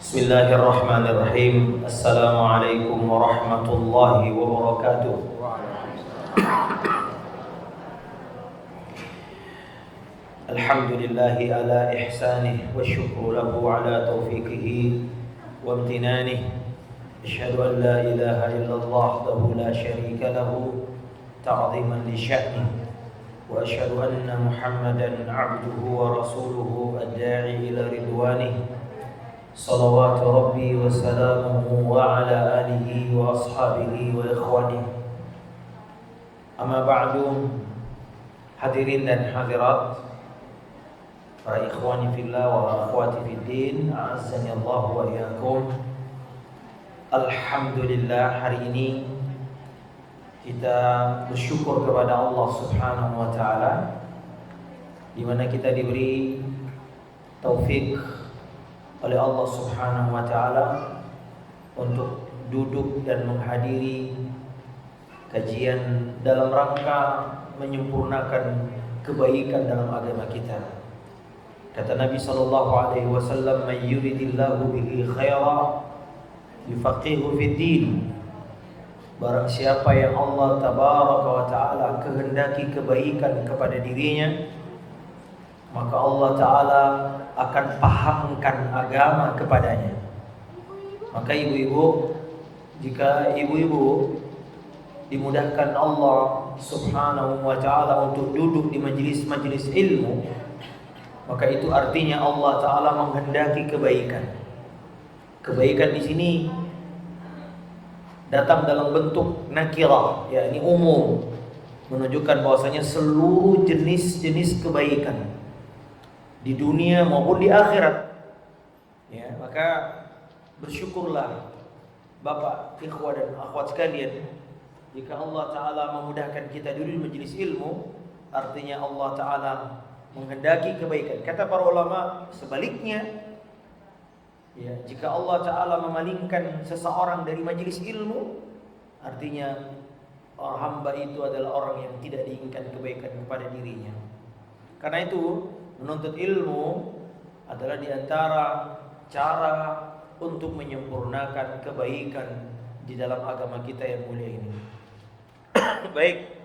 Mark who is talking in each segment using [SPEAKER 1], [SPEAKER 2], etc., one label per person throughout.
[SPEAKER 1] Bismillahirrahmanirrahim. Assalamualaikum warahmatullahi wabarakatuh. Alhamdulillahi ala ihsanih wa syukru lahu ala taufiqihi wa amtinanih. Asyhadu an la ilaha illallah wahdahu la syarika lahu ta'ziman li sya'nih. Wa asyhadu anna Muhammadan 'abduhu wa rasuluhu ad-da'i ila ridwanih. Salawatu Rabbi wa salamuhu wa ala alihi wa ashabihi wa ikhwanih. Amma ba'du. Hadirin dan hadirat, para ikhwani fillah wa akhwati fiddin, a'azzani Allah wa iyyakum. Alhamdulillah, hari ini kita bersyukur kepada Allah Subhanahu wa taala di mana kita diberi taufik oleh Allah Subhanahu wa taala untuk duduk dan menghadiri kajian dalam rangka menyempurnakan kebaikan dalam agama kita. Kata Nabi sallallahu alaihi wasallam, "May yuridillahu bihi khaira yufaqihu fid din." Barang siapa yang Allah tabaraka wa taala kehendaki kebaikan kepada dirinya, maka Allah taala akan pahamkan agama kepadanya. Maka ibu-ibu, jika ibu-ibu dimudahkan Allah Subhanahu wa taala untuk duduk di majelis-majelis ilmu, maka itu artinya Allah taala menghendaki kebaikan. Kebaikan di sini datang dalam bentuk nakirah, yakni umum, menunjukkan bahwasanya seluruh jenis-jenis kebaikan di dunia maupun di akhirat. Ya, maka bersyukurlah Bapak, ikhwah dan akhwat sekalian, jika Allah taala memudahkan kita duduk di majelis ilmu, artinya Allah taala menghendaki kebaikan. Kata para ulama, sebaliknya, ya, jika Allah taala memalingkan seseorang dari majelis ilmu, artinya hamba itu adalah orang yang tidak diinginkan kebaikan kepada dirinya. Karena itu menuntut ilmu adalah diantara cara untuk menyempurnakan kebaikan di dalam agama kita yang mulia ini. Baik,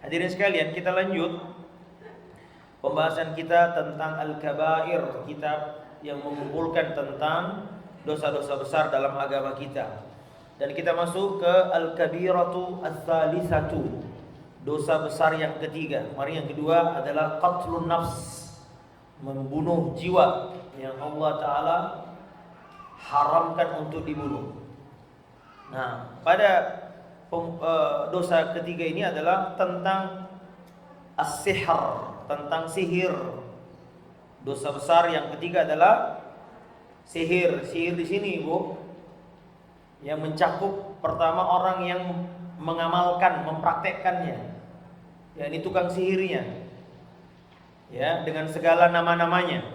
[SPEAKER 1] hadirin sekalian, kita lanjut pembahasan kita tentang Al-Kabair, kitab yang mengumpulkan tentang dosa-dosa besar dalam agama kita. Dan kita masuk ke Al-Kabiratu Ats-Tsalitsatu, dosa besar yang ketiga. Mari yang kedua adalah qatlun nafs, membunuh jiwa yang Allah taala haramkan untuk dibunuh. Nah, pada dosa ketiga ini adalah tentang as-sihr, tentang sihir. Dosa besar yang ketiga adalah sihir. Sihir di sini, Ibu, yang mencakup pertama orang yang mengamalkan, mempraktekkannya, yakni tukang sihirnya. Ya, dengan segala nama-namanya.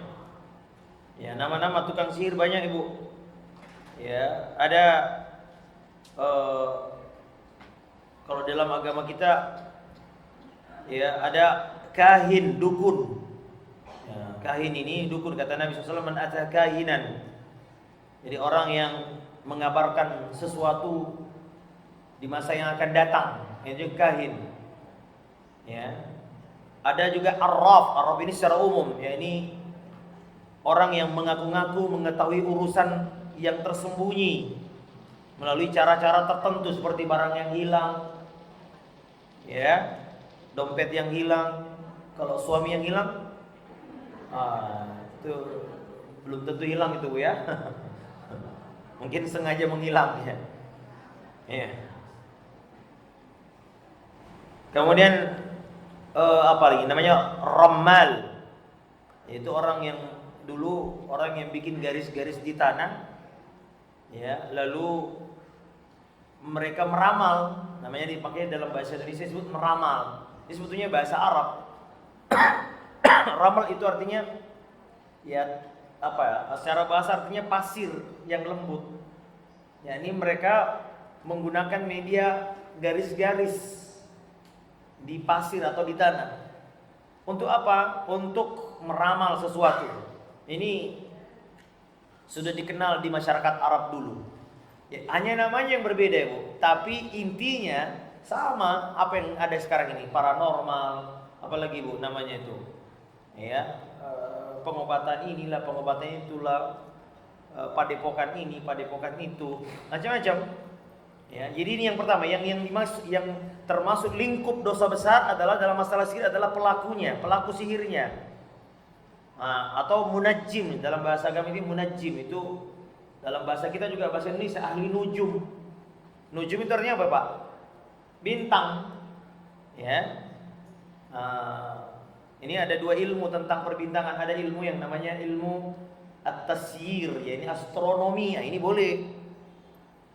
[SPEAKER 1] Ya, nama-nama tukang sihir banyak, Ibu. Ya, ada kalau dalam agama kita, ya, ada kahin, dukun. Ya, kahin ini dukun, kata Nabi SAW, "Man ata kahinan." Jadi orang yang mengabarkan sesuatu di masa yang akan datang, itu kahin. Ya. Ada juga arraf ini secara umum, yakni orang yang mengaku-ngaku mengetahui urusan yang tersembunyi melalui cara-cara tertentu, seperti barang yang hilang, ya, dompet yang hilang. Kalau suami yang hilang, itu belum tentu hilang itu, Bu, ya. Mungkin sengaja menghilang, ya. Ya. Kemudian apa lagi namanya, ramal, yaitu orang yang dulu orang yang bikin garis-garis di tanah, ya, lalu mereka meramal, namanya dipakai dalam bahasa Indonesia disebut meramal. Ini sebetulnya bahasa Arab. Ramal itu artinya, ya, apa ya, secara bahasa artinya pasir yang lembut. Ya, ini mereka menggunakan media garis-garis di pasir atau di tanah. Untuk apa? Untuk meramal sesuatu. Ini Sudah dikenal di masyarakat Arab dulu. Ya, hanya namanya yang berbeda ya Bu, tapi intinya sama apa yang ada sekarang ini, paranormal, apalagi Bu namanya itu. Ya, pengobatan inilah, pengobatan itulah, padepokan ini, padepokan itu, macam-macam. Ya, jadi ini yang pertama, yang termasuk lingkup dosa besar adalah dalam masalah sihir adalah pelakunya, pelaku sihirnya. Atau munajjim, dalam bahasa agama ini munajjim itu dalam bahasa kita juga bahasa Indonesia ahli nujum. Nujum itu artinya apa Pak? Bintang. Ya. Ini ada dua ilmu tentang perbintangan. Ada ilmu yang namanya ilmu at-tasyir, yakni astronomi. Ini boleh.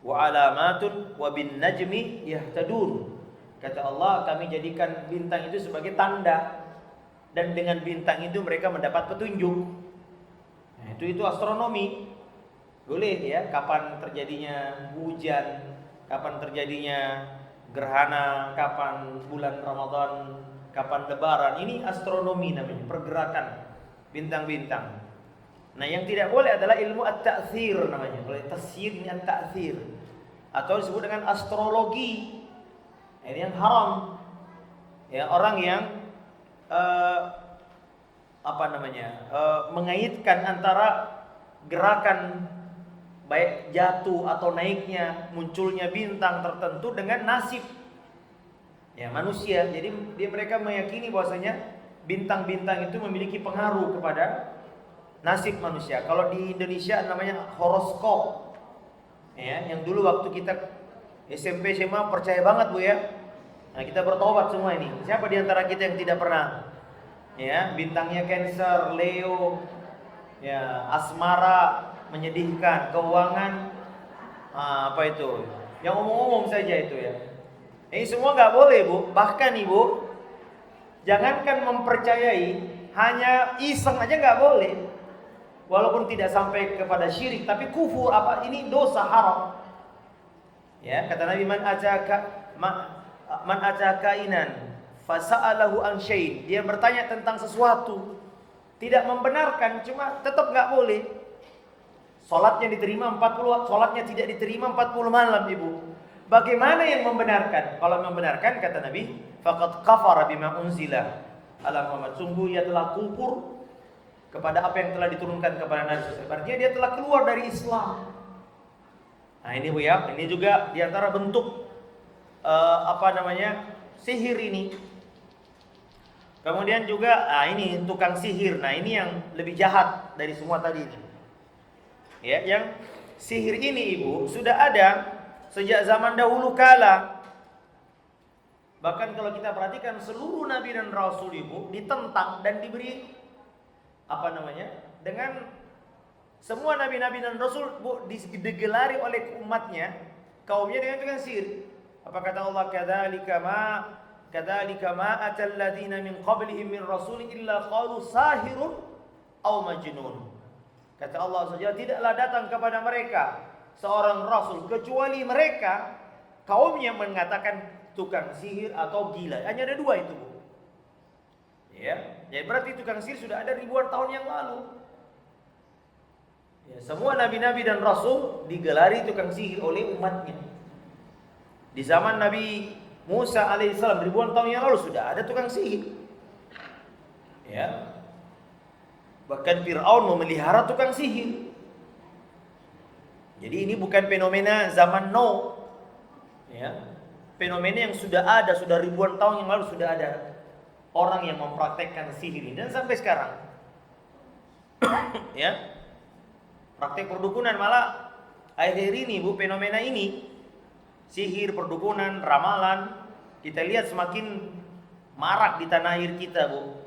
[SPEAKER 1] Wa alamatun wa bin najmi yahtadun. Kata Allah, kami jadikan bintang itu sebagai tanda, dan dengan bintang itu mereka mendapat petunjuk. Nah, itu astronomi. Boleh ya, kapan terjadinya hujan, kapan terjadinya gerhana, kapan bulan Ramadan, kapan lebaran. Ini astronomi namanya, pergerakan bintang-bintang. Nah, yang tidak boleh adalah ilmu at-ta'thir namanya. Oleh tasyir ini at-ta'thir, atau disebut dengan astrologi. Ini yang haram. Ya, orang yang mengaitkan antara gerakan baik jatuh atau naiknya, munculnya bintang tertentu dengan nasib ya manusia. Jadi mereka meyakini bahwasanya bintang-bintang itu memiliki pengaruh kepada nasib manusia. Kalau di Indonesia namanya horoskop. Ya, yang dulu waktu kita SMP SMA percaya banget Bu ya. Nah, kita bertobat semua ini. Siapa di antara kita yang tidak pernah? Ya, bintangnya Cancer, Leo, ya, asmara, menyedihkan, keuangan, apa itu? Yang umum-umum saja itu ya. Ini semua nggak boleh Bu. Bahkan Ibu, jangankan mempercayai, hanya iseng aja nggak boleh. Walaupun tidak sampai kepada syirik, tapi kufur, apa ini dosa haram. Ya, kata Nabi, man ataka inan fasa'alahu an syai'. Dia bertanya tentang sesuatu, tidak membenarkan, cuma tetap nggak boleh. Salatnya diterima 40, salatnya tidak diterima 40 malam Ibu. Bagaimana yang membenarkan? Kalau membenarkan, kata Nabi, faqad kafara bima unzila ala Muhammad. Sungguh ia telah kufur kepada apa yang telah diturunkan kepada Nabi. Artinya dia telah keluar dari Islam. Nah, ini Bu ya, ini juga diantara bentuk sihir ini. Kemudian juga ini tukang sihir. Nah, ini yang lebih jahat dari semua tadi ini. Ya, yang sihir ini Ibu sudah ada sejak zaman dahulu kala. Bahkan kalau kita perhatikan seluruh nabi dan rasul Ibu ditentang dan diberi dengan semua nabi-nabi dan rasul Bu digelari oleh umatnya, kaumnya dengan tukang sihir. Apa kata Allah? Kadzalika ma atal ladzina min qablihim min rasulin illa qalu sahirun aw majnun. Kata Allah saja, tidaklah datang kepada mereka seorang rasul kecuali mereka kaumnya mengatakan tukang sihir atau gila. Hanya ada dua itu Bu. Ya, jadi berarti tukang sihir sudah ada ribuan tahun yang lalu. Ya, semua nabi-nabi dan rasul digelari tukang sihir oleh umatnya. Di zaman Nabi Musa alaihissalam ribuan tahun yang lalu sudah ada tukang sihir. Ya. Bahkan Fir'aun memelihara tukang sihir. Jadi ini bukan fenomena zaman now. Ya. Fenomena yang sudah ada, sudah ribuan tahun yang lalu sudah ada orang yang mempraktekkan sihir ini dan sampai sekarang. Ya. Praktek perdukunan malah akhir ini Bu, fenomena ini sihir, perdukunan, ramalan kita lihat semakin marak di tanah air kita Bu.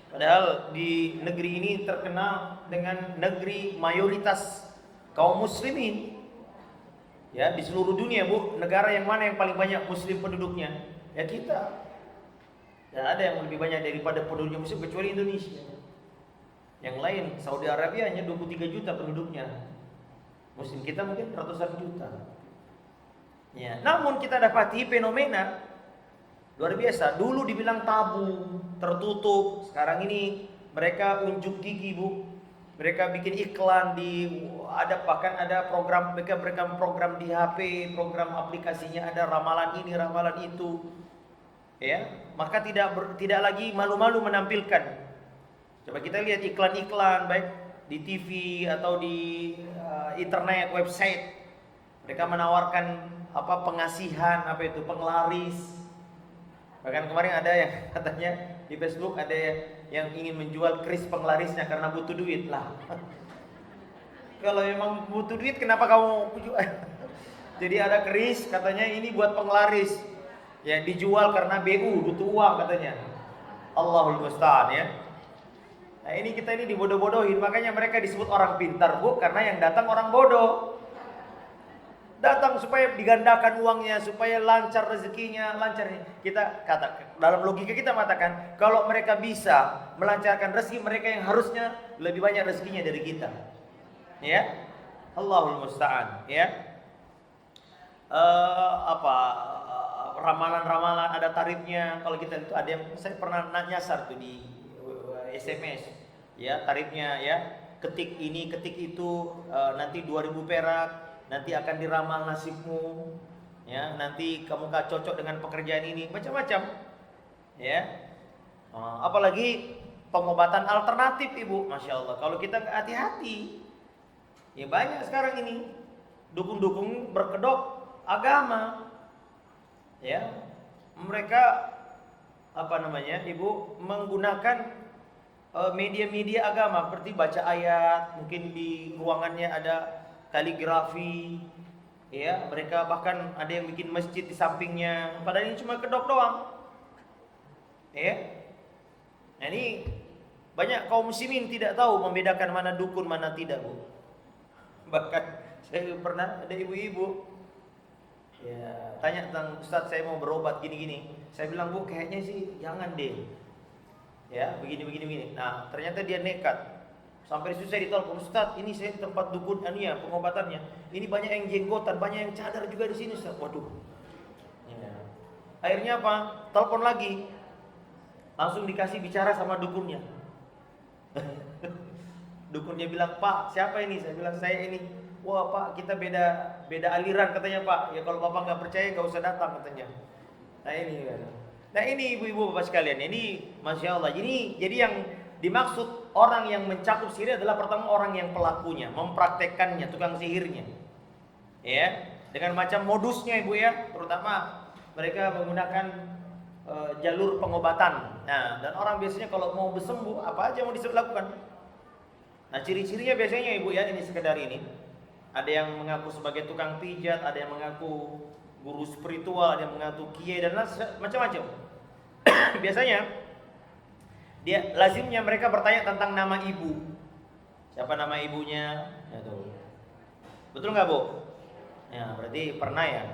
[SPEAKER 1] Padahal di negeri ini terkenal dengan negeri mayoritas kaum muslimin. Ya, di seluruh dunia Bu, negara yang mana yang paling banyak muslim penduduknya? Ya kita. Dan ada yang lebih banyak daripada penduduk muslim kecuali Indonesia. Yang lain, Saudi Arabia hanya 23 juta penduduknya. Muslim kita mungkin ratusan juta. Ya, namun kita dapati fenomena luar biasa. Dulu dibilang tabu, tertutup. Sekarang ini mereka unjuk gigi Bu. Mereka bikin iklan bahkan ada program, mereka berikan program di HP, program aplikasinya ada ramalan ini, ramalan itu. Ya, maka tidak lagi malu-malu menampilkan. Coba kita lihat iklan-iklan baik di TV atau di internet, website. Mereka menawarkan pengasihan, penglaris. Bahkan kemarin ada yang katanya di Facebook ada yang ingin menjual kris penglarisnya karena butuh duit lah. Kalau memang butuh duit kenapa kamu jual? Jadi ada kris katanya ini buat penglaris. Ya dijual karena BU butuh uang katanya. Allahul musta'an ya. Nah kita ini dibodoh-bodohin, makanya mereka disebut orang pintar Bu, karena yang datang orang bodoh. Datang supaya digandakan uangnya, supaya lancar rezekinya, lancar. Kita dalam logika kita mengatakan, kalau mereka bisa melancarkan rezeki mereka yang harusnya lebih banyak rezekinya dari kita. Ya. Allahul musta'an, ya. Ramalan-ramalan ada tarifnya. Kalau kita itu ada yang saya pernah nyasar tuh di SMS. Ya, tarifnya ya. Ketik ini, ketik itu, nanti 2000 perak. Nanti akan diramal nasibmu, ya. Nanti kamu gak cocok dengan pekerjaan ini, macam-macam, ya. Apalagi pengobatan alternatif, Ibu, masya Allah. Kalau kita nggak hati-hati, ya banyak sekarang ini dukun-dukun berkedok agama, ya. Mereka Ibu menggunakan media-media agama, seperti baca ayat, mungkin di ruangannya ada kaligrafi, ya. Mereka bahkan ada yang bikin masjid di sampingnya, padahal ini cuma kedok doang, ya. Nah ini banyak kaum muslimin tidak tahu membedakan mana dukun mana tidak, Bu. Bahkan saya pernah ada ibu-ibu ya tanya tentang, Ustaz saya mau berobat gini-gini. Saya bilang, Bu kayaknya sih jangan deh, ya begini. Nah ternyata dia nekat. Sampai susah ditelepon, Ustaz, ini saya tempat dukun pengobatannya. Ini banyak yang jenggotan, banyak yang cadar juga di sini, Ustaz. Waduh. Ya. Akhirnya apa? Telepon lagi. Langsung dikasih bicara sama dukunnya. Dukunnya bilang, "Pak, siapa ini?" Saya bilang, "Saya ini." "Wah, Pak, kita beda aliran," katanya, Pak. "Ya kalau Bapak nggak percaya nggak usah datang," katanya. Nah ini ibu-ibu Bapak sekalian, ini masya Allah. Jadi yang dimaksud orang yang mencakup sihir adalah pertama orang yang pelakunya, mempraktekkannya, tukang sihirnya. Ya, dengan macam modusnya Ibu ya, terutama mereka menggunakan jalur pengobatan. Nah, dan orang biasanya kalau mau sembuh, apa aja mau disuruh lakukan. Nah, ciri-cirinya biasanya Ibu ya, ini sekedar ini. Ada yang mengaku sebagai tukang pijat, ada yang mengaku guru spiritual, ada yang mengaku kiai dan macam-macam. Biasanya lazimnya mereka bertanya tentang nama ibu. Siapa nama ibunya? Ya, tuh. Betul nggak, Bu? Ya, berarti pernah ya.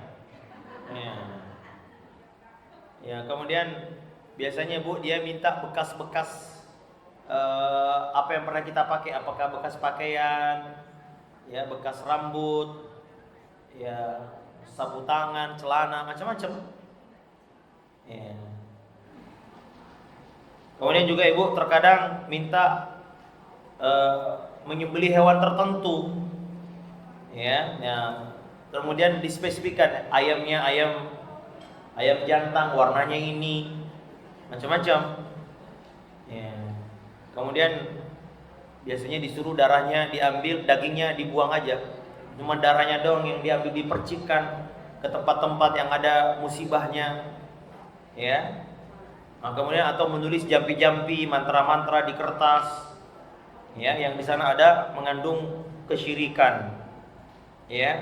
[SPEAKER 1] Ya, kemudian biasanya Bu dia minta bekas-bekas apa yang pernah kita pakai, apakah bekas pakaian, ya bekas rambut, ya sapu tangan, celana, macam-macam. Ya. Kemudian juga Ibu terkadang minta menyembelih hewan tertentu, ya. Kemudian dispesifikkan ayamnya ayam jantan, warnanya ini, macam-macam. Ya. Kemudian biasanya disuruh darahnya diambil, dagingnya dibuang aja, cuma darahnya dong yang diambil, dipercikkan ke tempat-tempat yang ada musibahnya, ya. Nah, kemudian atau menulis jampi-jampi, mantra-mantra di kertas, ya, yang di sana ada mengandung kesyirikan, ya,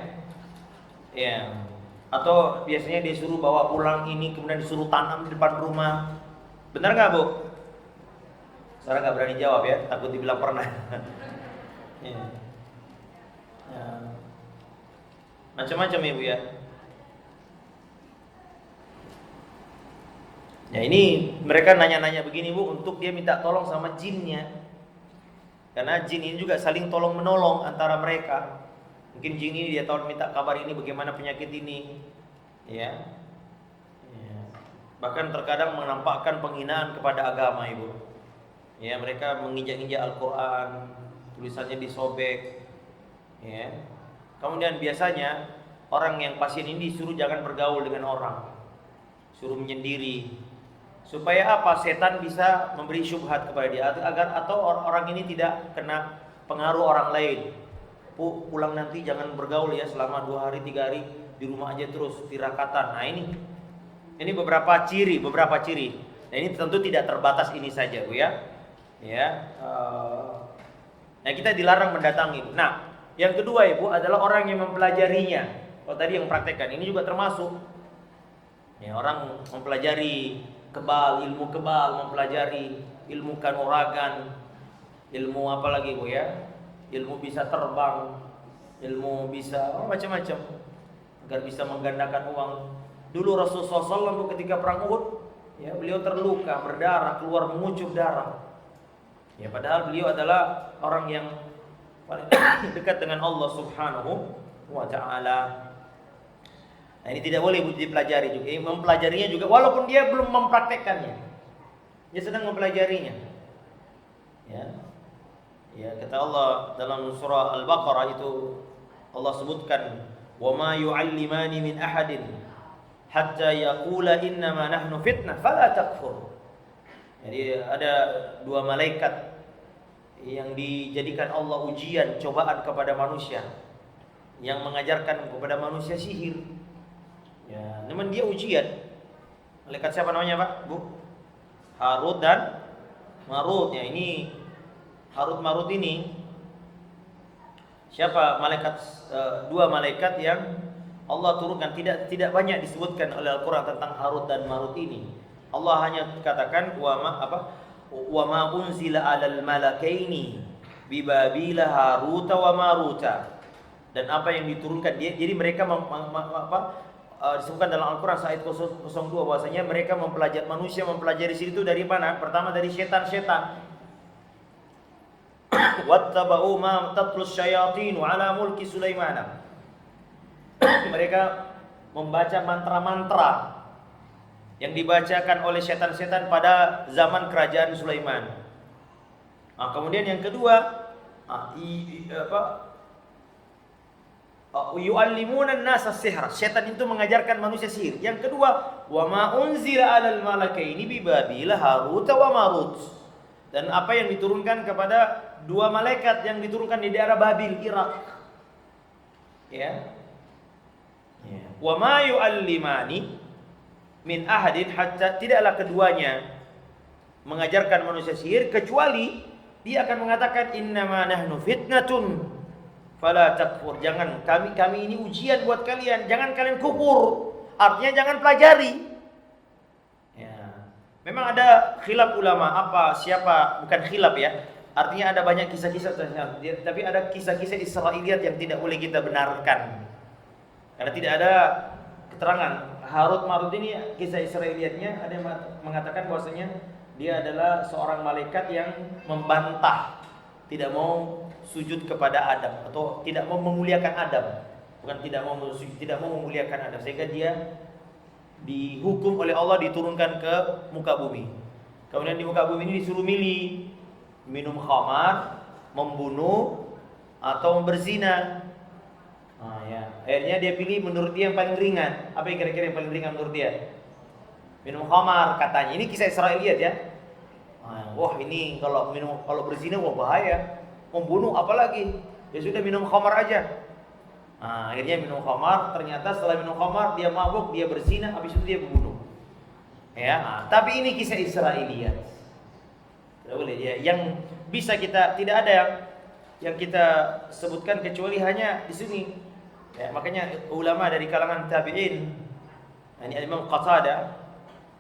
[SPEAKER 1] atau biasanya disuruh bawa pulang ini, kemudian disuruh tanam di depan rumah. Benar nggak, Bu? Saya nggak berani jawab ya, takut dibilang pernah. Ya. Macam-macam ya, Bu ya. Ya ini mereka nanya-nanya begini, Bu, untuk dia minta tolong sama jinnya. Karena jin ini juga saling tolong menolong antara mereka. Mungkin jin ini dia tahu minta kabar ini bagaimana penyakit ini, ya. Bahkan terkadang menampakkan penghinaan kepada agama, Ibu. Ya, mereka menginjak-injak Al-Qur'an, tulisannya disobek, ya. Kemudian biasanya orang yang pasien ini disuruh jangan bergaul dengan orang, suruh menyendiri, supaya apa? Setan bisa memberi syubhat kepada dia agar atau orang ini tidak kena pengaruh orang lain. Pulang nanti jangan bergaul ya selama 2 hari 3 hari di rumah aja terus tirakatan. Nah ini beberapa ciri. Nah ini tentu tidak terbatas ini saja, Bu ya. Nah kita dilarang mendatangi. Nah yang kedua Ibu adalah orang yang mempelajarinya. Kalau tadi yang praktekkan, ini juga termasuk. Ya, orang mempelajari ilmu kebal, mempelajari ilmu kanuragan, ilmu apa lagi Bu ya? Ilmu bisa terbang, ilmu bisa macam-macam agar bisa menggandakan uang. Dulu Rasulullah SAW ketika perang Uhud, ya beliau terluka, berdarah, keluar mengucur darah. Ya padahal beliau adalah orang yang paling dekat dengan Allah Subhanahu wa taala. Nah, ini tidak boleh dipelajari juga. Mempelajarinya juga walaupun dia belum mempraktekkannya. Dia sedang mempelajarinya. Ya, kata Allah dalam surah Al-Baqarah itu Allah sebutkan, "Wa ma yu'allimani min ahadin hatta yaqula innama nahnu fitnah fala takfur." Jadi ada 2 malaikat yang dijadikan Allah ujian, cobaan kepada manusia, yang mengajarkan kepada manusia sihir. Ya, namun dia ujian. Malaikat siapa namanya, Pak? Bu? Harut dan Marut. Ya, ini Harut Marut ini siapa? Malaikat 2 malaikat yang Allah turunkan. Tidak banyak disebutkan oleh Al-Qur'an tentang Harut dan Marut ini. Allah hanya katakan wa ma unzila 'alal malakaini bi Babila Haruta wa Maruta. Dan apa yang diturunkan dia, jadi mereka disebutkan dalam Al-Qur'an ayat 02 bahwasanya mereka manusia mempelajari sihir itu dari mana? Pertama dari setan-setan. Wattaba'u ma tatlus syayatinu 'ala mulki Sulaiman. Mereka membaca mantra-mantra yang dibacakan oleh setan-setan pada zaman kerajaan Sulaiman. Nah, kemudian yang kedua, yu'allimuna an-nasa sihra. Setan itu mengajarkan manusia sihir. Yang kedua, wa ma unzila 'alal malakaini bi Babila Harut wa Marut. Dan apa yang diturunkan kepada 2 malaikat yang diturunkan di daerah Babil, Irak. Ya. Wa ma yu'allimani min ahadin hatta, tidaklah keduanya mengajarkan manusia sihir kecuali dia akan mengatakan innama nahnu fitnatun fala takfur. Jangan, kami ini ujian buat kalian, jangan kalian kufur. Artinya jangan pelajari. Ya. Memang ada khilaf ulama bukan khilaf ya. Artinya ada banyak kisah-kisah, tapi ada kisah-kisah Israiliyat yang tidak boleh kita benarkan. Karena tidak ada keterangan. Harut Marut ini kisah Israiliyatnya ada yang mengatakan bahwasanya dia adalah seorang malaikat yang membantah, tidak mau sujud kepada Adam atau tidak mau memuliakan Adam. Bukan tidak mau memuliakan Adam, sehingga dia dihukum oleh Allah diturunkan ke muka bumi. Kemudian di muka bumi ini disuruh milih, minum khamar, membunuh atau berzina. Akhirnya dia pilih menurut dia yang paling ringan. Apa yang kira-kira yang paling ringan menurut dia? Minum khamar katanya. Ini kisah Israiliyat ya. Wah ini kalau berzina bahaya. Membunuh apalagi? Ya sudah minum khamar aja. Akhirnya minum khamar. Ternyata setelah minum khamar dia mabuk, dia berzina, habis itu dia membunuh. Ya, tapi ini kisah Israiliyat. Tidak boleh ya. Yang bisa kita, tidak ada yang kita sebutkan kecuali hanya di sini. Ya, makanya ulama dari kalangan tabi'in, ini Imam Qatadah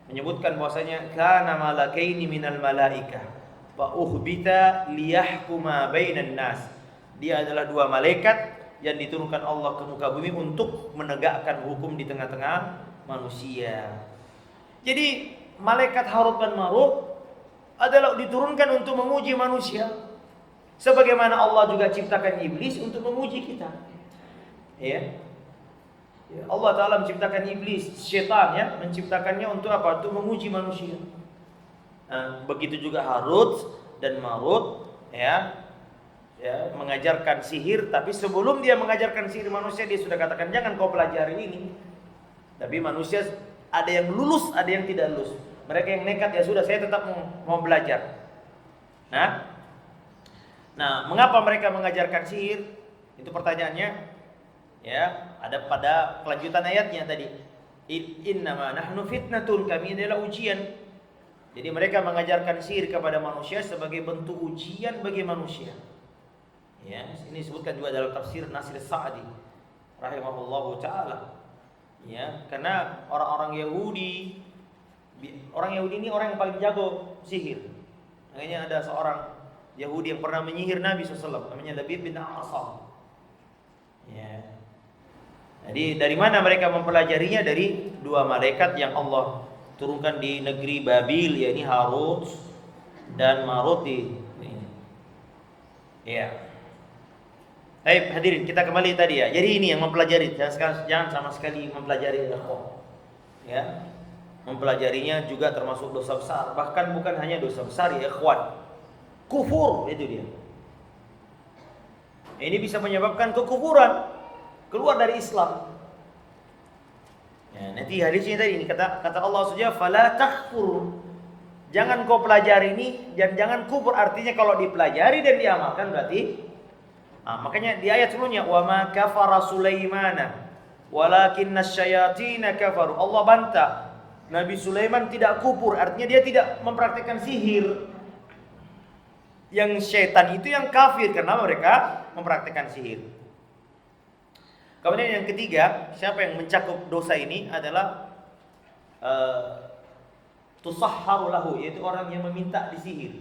[SPEAKER 1] menyebutkan bahwasanya kana malakaini minal malaikah fa uhbita liyahkuma bainan nas. Dia adalah 2 malaikat yang diturunkan Allah ke muka bumi untuk menegakkan hukum di tengah-tengah manusia. Jadi malaikat Harut dan Marut adalah diturunkan untuk menguji manusia. Sebagaimana Allah juga ciptakan iblis untuk menguji kita. Ya. Allah Ta'ala menciptakan iblis, syaitan ya, menciptakannya untuk apa? Untuk menguji manusia. Begitu juga Harut dan Marut ya. ya, mengajarkan sihir, tapi sebelum dia mengajarkan sihir manusia, dia sudah katakan jangan kau pelajari ini. Tapi manusia ada yang lulus, ada yang tidak lulus. Mereka yang nekat, ya sudah saya tetap mau belajar. Nah, mengapa mereka mengajarkan sihir? Itu pertanyaannya. Ya, ada pada kelanjutan ayatnya tadi. Innama nahnu fitnatun, kami adalah ujian. Jadi mereka mengajarkan sihir kepada manusia sebagai bentuk ujian bagi manusia. Ya, ini disebutkan juga dalam tafsir Nasir Sa'di rahimahullahu taala. Ya, karena orang Yahudi ini orang yang paling jago sihir. Makanya ada seorang Yahudi yang pernah menyihir Nabi SAW, namanya Labib bin Asam. Ya. Jadi dari mana mereka mempelajarinya? Dari dua malaikat yang Allah turunkan di negeri Babil, yakni Harut dan Marut ini. Ya. Baik, hadirin, kita kembali tadi ya. Jadi ini yang mempelajari, jangan sama sekali mempelajari ikhwan. Ya. Mempelajarinya juga termasuk dosa besar. Bahkan bukan hanya dosa besar ya ikhwan. Kufur itu dia. Ini bisa menyebabkan kekufuran, keluar dari Islam. Ya, nanti hadisnya tadi ini kata Allah saja, fala takfur. Jangan kau pelajari ini, jangan kufur. Artinya kalau dipelajari dan diamalkan berarti makanya di ayat sebelumnya, wa ma kafara Sulaimana walakinna syayatina kafaru. Allah bantah Nabi Sulaiman tidak kufur, artinya dia tidak mempraktikkan sihir. Yang syaitan itu yang kafir karena mereka mempraktikkan sihir. Kemudian yang ketiga, siapa yang mencakup dosa ini adalah tusahharu lahu, yaitu orang yang meminta disihir.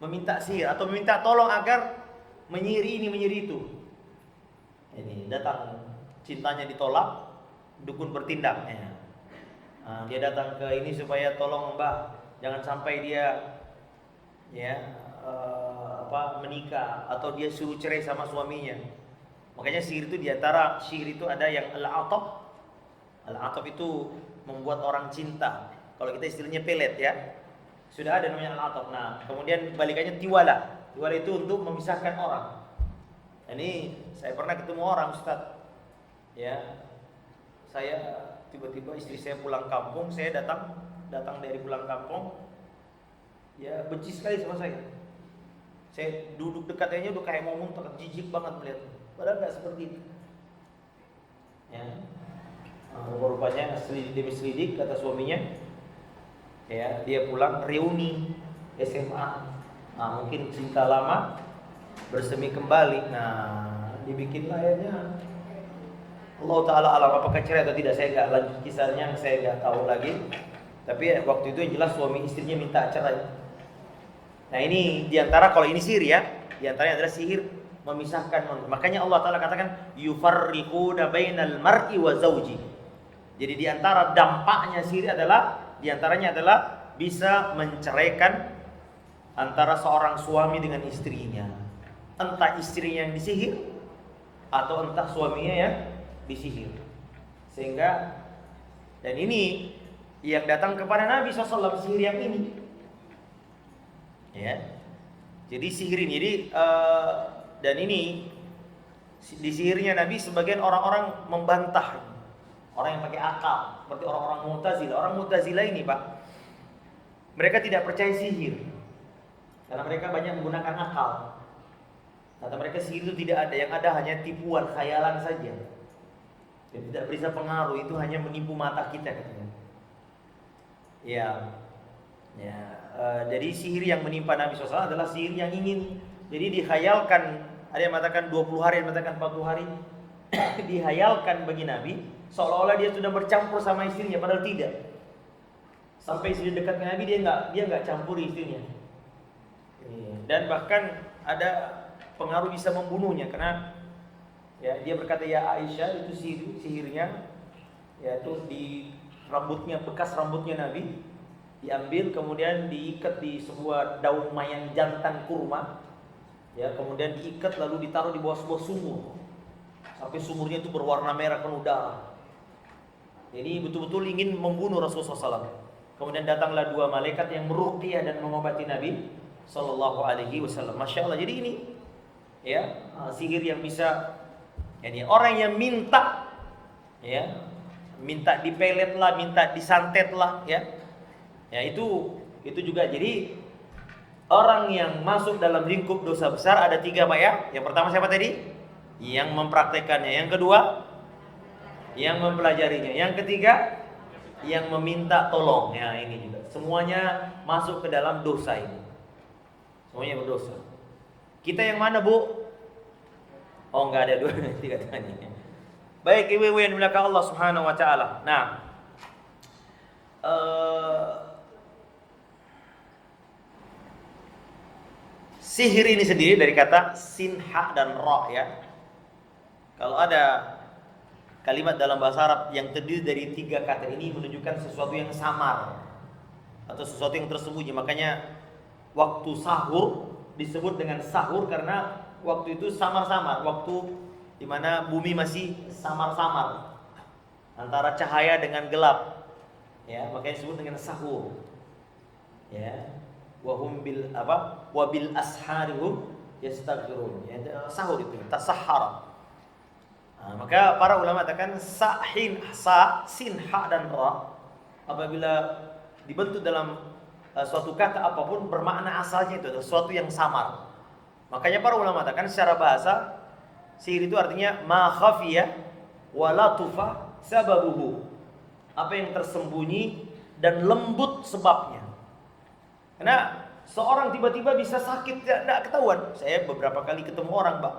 [SPEAKER 1] Meminta sihir atau meminta tolong agar menyihir ini, menyihir itu. Ini datang, cintanya ditolak, dukun bertindak. Dia datang ke ini supaya tolong Mbah, jangan sampai dia menikah, atau dia suruh cerai sama suaminya. Makanya sihir itu diantara sihir itu ada yang al-ataf. Al-ataf itu membuat orang cinta. Kalau kita istilahnya pelet ya. Sudah ada namanya al-ataf. Nah, kemudian balikannya tiwala. Tiwala itu untuk memisahkan orang. Ini saya pernah ketemu orang, Ustaz. Ya. Saya tiba-tiba istri saya pulang kampung, saya datang dari pulang kampung. Ya, benci sekali sama saya. Saya duduk dekatnya udah kayak mau muntah, jijik banget melihatnya. Padahal nggak seperti itu. Ya, rupanya selidik demi selidik kata suaminya. Ya, dia pulang reuni SMA. Mungkin cinta lama bersemi kembali. Dibikin layarnya. Allah Taala alam apakah cerai atau tidak, saya nggak lanjut kisahnya, saya nggak tahu lagi. Tapi waktu itu yang jelas suami istrinya minta cerai. Nah ini diantara, kalau ini sihir ya, diantaranya adalah sihir memisahkan. Makanya Allah Ta'ala katakan yufarriquna bainal mar'i wa zawji. Jadi diantara dampaknya sihir adalah, diantaranya adalah bisa menceraikan antara seorang suami dengan istrinya. Entah istrinya yang disihir atau entah suaminya yang disihir. Sehingga, dan ini yang datang kepada Nabi SAW, sihir yang ini. Ya. Jadi sihir ini, dan ini di sihirnya Nabi sebagian orang-orang membantah, orang yang pakai akal, seperti orang-orang Mu'tazilah. Orang Mu'tazilah ini Pak, mereka tidak percaya sihir karena mereka banyak menggunakan akal. Kata mereka sihir itu tidak ada, yang ada hanya tipuan, khayalan saja. Dan tidak bisa pengaruh, itu hanya menipu mata kita katanya. Jadi sihir yang menimpa Nabi SAW adalah sihir yang ingin, jadi dihayalkan. Ada yang mengatakan 20 hari, ada yang mengatakan 40 hari. Dihayalkan bagi Nabi seolah-olah dia sudah bercampur sama istrinya, padahal tidak. Sampai istri dekat Nabi dia nggak campuri istrinya. Dan bahkan ada pengaruh bisa membunuhnya karena ya dia berkata, ya Aisyah, itu sihirnya yaitu di rambutnya, bekas rambutnya Nabi diambil, kemudian diikat di sebuah daun mayang jantan kurma, ya, kemudian diikat lalu ditaruh di bawah sebuah sumur sampai sumurnya itu berwarna merah penuh darah. Jadi betul-betul ingin membunuh Rasulullah SAW. Kemudian datanglah dua malaikat yang meruqyah dan mengobati Nabi Sallallahu Alaihi Wasallam. Masya Allah. Jadi ini Ya, sihir yang bisa, yani orang yang minta, ya, minta dipelet lah, minta disantet lah, ya, ya itu juga. Jadi orang yang masuk dalam lingkup dosa besar ada 3 Pak ya. Yang pertama siapa tadi? Yang mempraktekannya. Yang kedua, yang mempelajarinya. Yang ketiga, yang meminta tolong. Ya ini juga. Semuanya masuk ke dalam dosa ini. Semuanya berdosa. Kita yang mana, Bu? Oh, enggak ada 2 3 tanya. Baik, ibu-ibu yang dimuliakan Allah Subhanahu wa taala. Nah, sihir ini sendiri dari kata sin, ha, dan ra ya. Kalau ada kalimat dalam bahasa Arab yang terdiri dari 3 kata ini menunjukkan sesuatu yang samar atau sesuatu yang tersembunyi. Makanya waktu sahur disebut dengan sahur karena waktu itu samar-samar, waktu dimana bumi masih samar-samar antara cahaya dengan gelap. Ya, makanya disebut dengan sahur. Ya. Wahum bil apa? Wabil asharihum yastaghfirun. Ya, sahur itu tasahhara. Nah, maka para ulama katakan sin, ha, dan ra apabila dibentuk dalam suatu kata apapun bermakna asalnya itu sesuatu yang samar. Makanya para ulama katakan secara bahasa sihir itu artinya ma khafiya wa latufa sababuhu. Apa yang tersembunyi dan lembut sebabnya. Karena seorang tiba-tiba bisa sakit tidak ketahuan. Saya beberapa kali ketemu orang, Pak.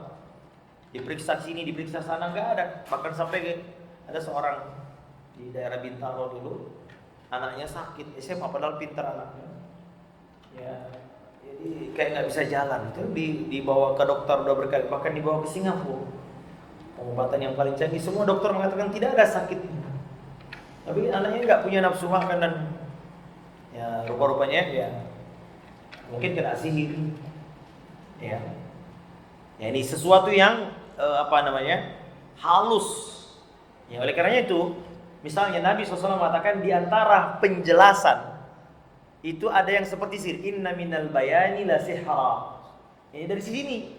[SPEAKER 1] Diperiksa sini, diperiksa sana, nggak ada. Bahkan sampai ada seorang di daerah Bintaro dulu, anaknya sakit SMA padahal pintar anaknya. Ya, jadi kayak nggak bisa jalan. Itu dibawa ke dokter udah berkali, bahkan dibawa ke Singapura. Pengobatan yang paling canggih, semua dokter mengatakan tidak ada sakit. Tapi anaknya nggak punya nafsu makan dan ya rupa-rupanya ya mungkin kena sihir. Ya. Ya ini sesuatu yang halus. Ya oleh karenanya itu, misalnya Nabi SAW mengatakan di antara penjelasan itu ada yang seperti sihir. Inna minal bayani la sihra. Ini dari sini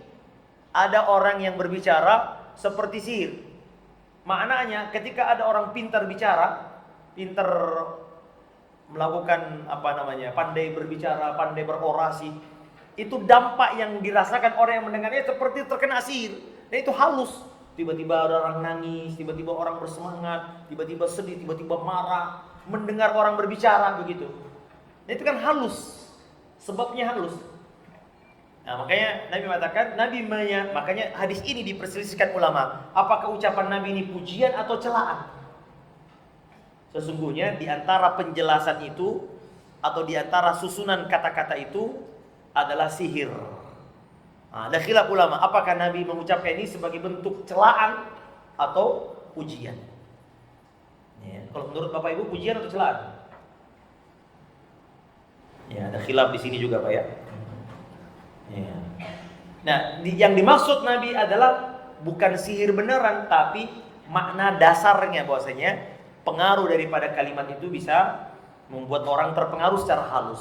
[SPEAKER 1] ada orang yang berbicara seperti sihir. Maknanya ketika ada orang pintar bicara, pintar melakukan pandai berbicara, pandai berorasi, itu dampak yang dirasakan orang yang mendengarnya seperti terkena sihir. Dan itu halus. Tiba-tiba ada orang nangis, tiba-tiba orang bersemangat, tiba-tiba sedih, tiba-tiba marah, mendengar orang berbicara begitu. Dan itu kan halus. Sebabnya halus. Nah, makanya Nabi mengatakan, makanya hadis ini diperselisihkan ulama. Apakah ucapan Nabi ini pujian atau celaan? Sesungguhnya di antara penjelasan itu atau di antara susunan kata-kata itu adalah sihir. Nah, ada khilaf ulama, apakah Nabi mengucapkan ini sebagai bentuk celaan atau pujian? Ya, kalau menurut Bapak Ibu pujian atau celaan? Ya, ada khilaf di sini juga Pak ya. Ya. Nah, yang dimaksud Nabi adalah bukan sihir beneran, tapi makna dasarnya bahwasanya pengaruh daripada kalimat itu bisa membuat orang terpengaruh secara halus.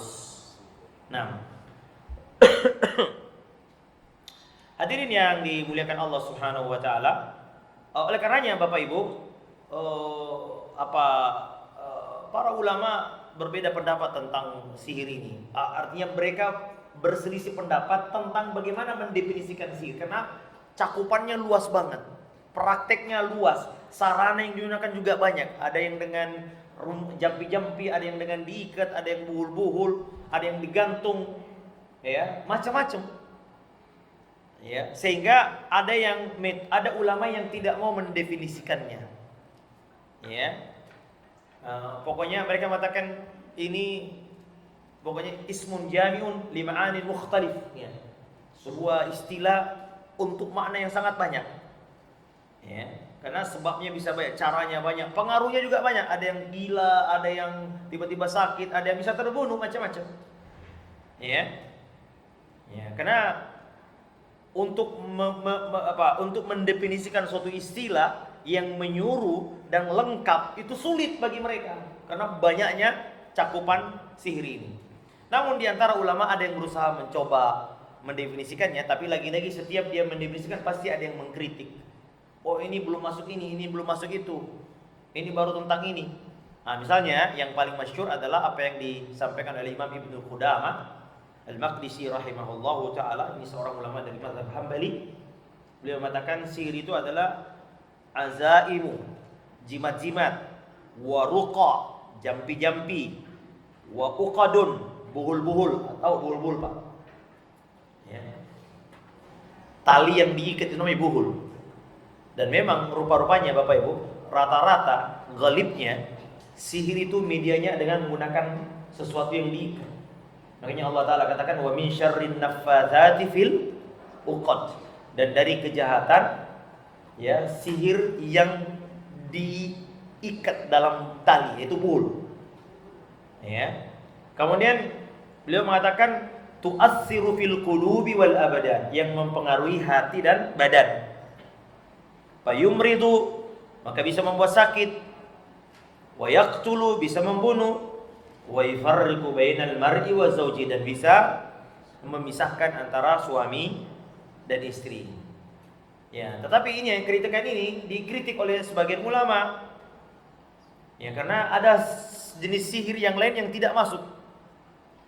[SPEAKER 1] Nah, hadirin yang dimuliakan Allah Subhanahu wa taala, oleh karenanya Bapak Ibu, para ulama berbeda pendapat tentang sihir ini. Artinya mereka berselisih pendapat tentang bagaimana mendefinisikan sihir karena cakupannya luas banget, prakteknya luas, sarana yang digunakan juga banyak. Ada yang dengan jampi-jampi, ada yang dengan diikat, ada yang buhul-buhul, ada yang digantung, ya macam-macam. Ya, sehingga ada ulama yang tidak mau mendefinisikannya. Ya, pokoknya mereka mengatakan ini pokoknya ismun jami'un li ma'anin mukhtalif. Ya, sebuah istilah untuk makna yang sangat banyak. Ya, karena sebabnya bisa banyak, caranya banyak, pengaruhnya juga banyak. Ada yang gila, ada yang tiba-tiba sakit, ada yang bisa terbunuh, macam-macam. Ya, ya, karena untuk mendefinisikan suatu istilah yang menyuruh dan lengkap itu sulit bagi mereka karena banyaknya cakupan sihir ini. Namun di antara ulama ada yang berusaha mencoba mendefinisikannya, tapi lagi-lagi setiap dia mendefinisikan pasti ada yang mengkritik. Oh, ini belum masuk ini belum masuk itu. Ini baru tentang ini. Nah, misalnya yang paling masyhur adalah apa yang disampaikan oleh Imam Ibnu Qudamah Al-Maqdisi rahimahullahu taala, ini seorang ulama dari mazhab Hambali. Beliau mengatakan sihir itu adalah azaimu, jimat-jimat, wa ruqa, jampi-jampi, wa uqadun, buhul-buhul atau buhul-buhul, Pak. Ya. Tali yang diikat itu namanya buhul. Dan memang rupa-rupanya Bapak Ibu, rata-rata ghalibnya sihir itu medianya dengan menggunakan sesuatu yang diikat. Makanya Allah Ta'ala katakan wa min syarrin naffatsati fil uqad, dan dari kejahatan ya sihir yang diikat dalam tali, yaitu buhul. Ya. Kemudian beliau mengatakan tu'assiru fil qulubi wal abadan, yang mempengaruhi hati dan badan. Fayumridu, maka bisa membuat sakit. Wa yaqtulu, bisa membunuh. Wa yufarriqu bainal mar'i wa zawji, dan bisa memisahkan antara suami dan istri. Ya, tetapi ini yang kritikan ini dikritik oleh sebagian ulama. Ya, karena ada jenis sihir yang lain yang tidak masuk.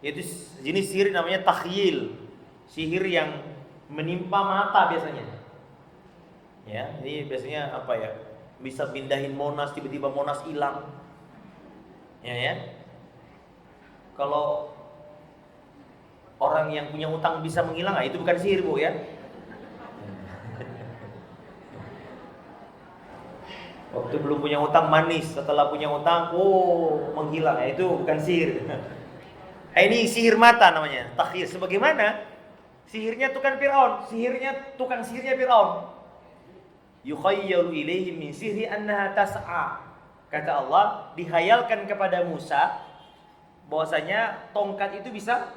[SPEAKER 1] Yaitu jenis sihir namanya takhyil. Sihir yang menimpa mata biasanya. Ya, ini biasanya apa ya? Bisa pindahin Monas, tiba-tiba Monas hilang. Ya. Kalau orang yang punya utang bisa menghilang, itu bukan sihir, Bu, ya. Waktu belum punya utang manis, setelah punya utang, menghilang. Itu bukan sihir. Ini sihir mata namanya, takhir. Sebagaimana sihirnya tukang sihirnya Fir'aun. Yukhayyalu ilaihi min sihri annaha tas'a. Kata Allah, dihayalkan kepada Musa bahwasanya tongkat itu bisa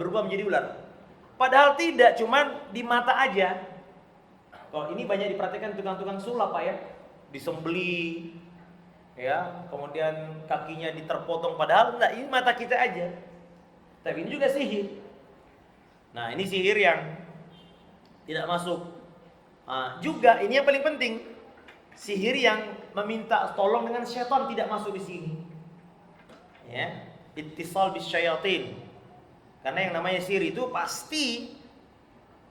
[SPEAKER 1] berubah menjadi ular. Padahal tidak, cuman di mata aja. Kalau ini banyak diperhatikan tukang-tukang sulap, Pak, ya. Disembeli, ya, kemudian kakinya diterpotong, padahal enggak, ini mata kita aja. Tapi ini juga sihir. Nah, ini sihir yang tidak masuk. Juga ini yang paling penting, sihir yang meminta tolong dengan syaitan tidak masuk di sini. Ya, ittisal bisyayatin. Karena yang namanya sihir itu pasti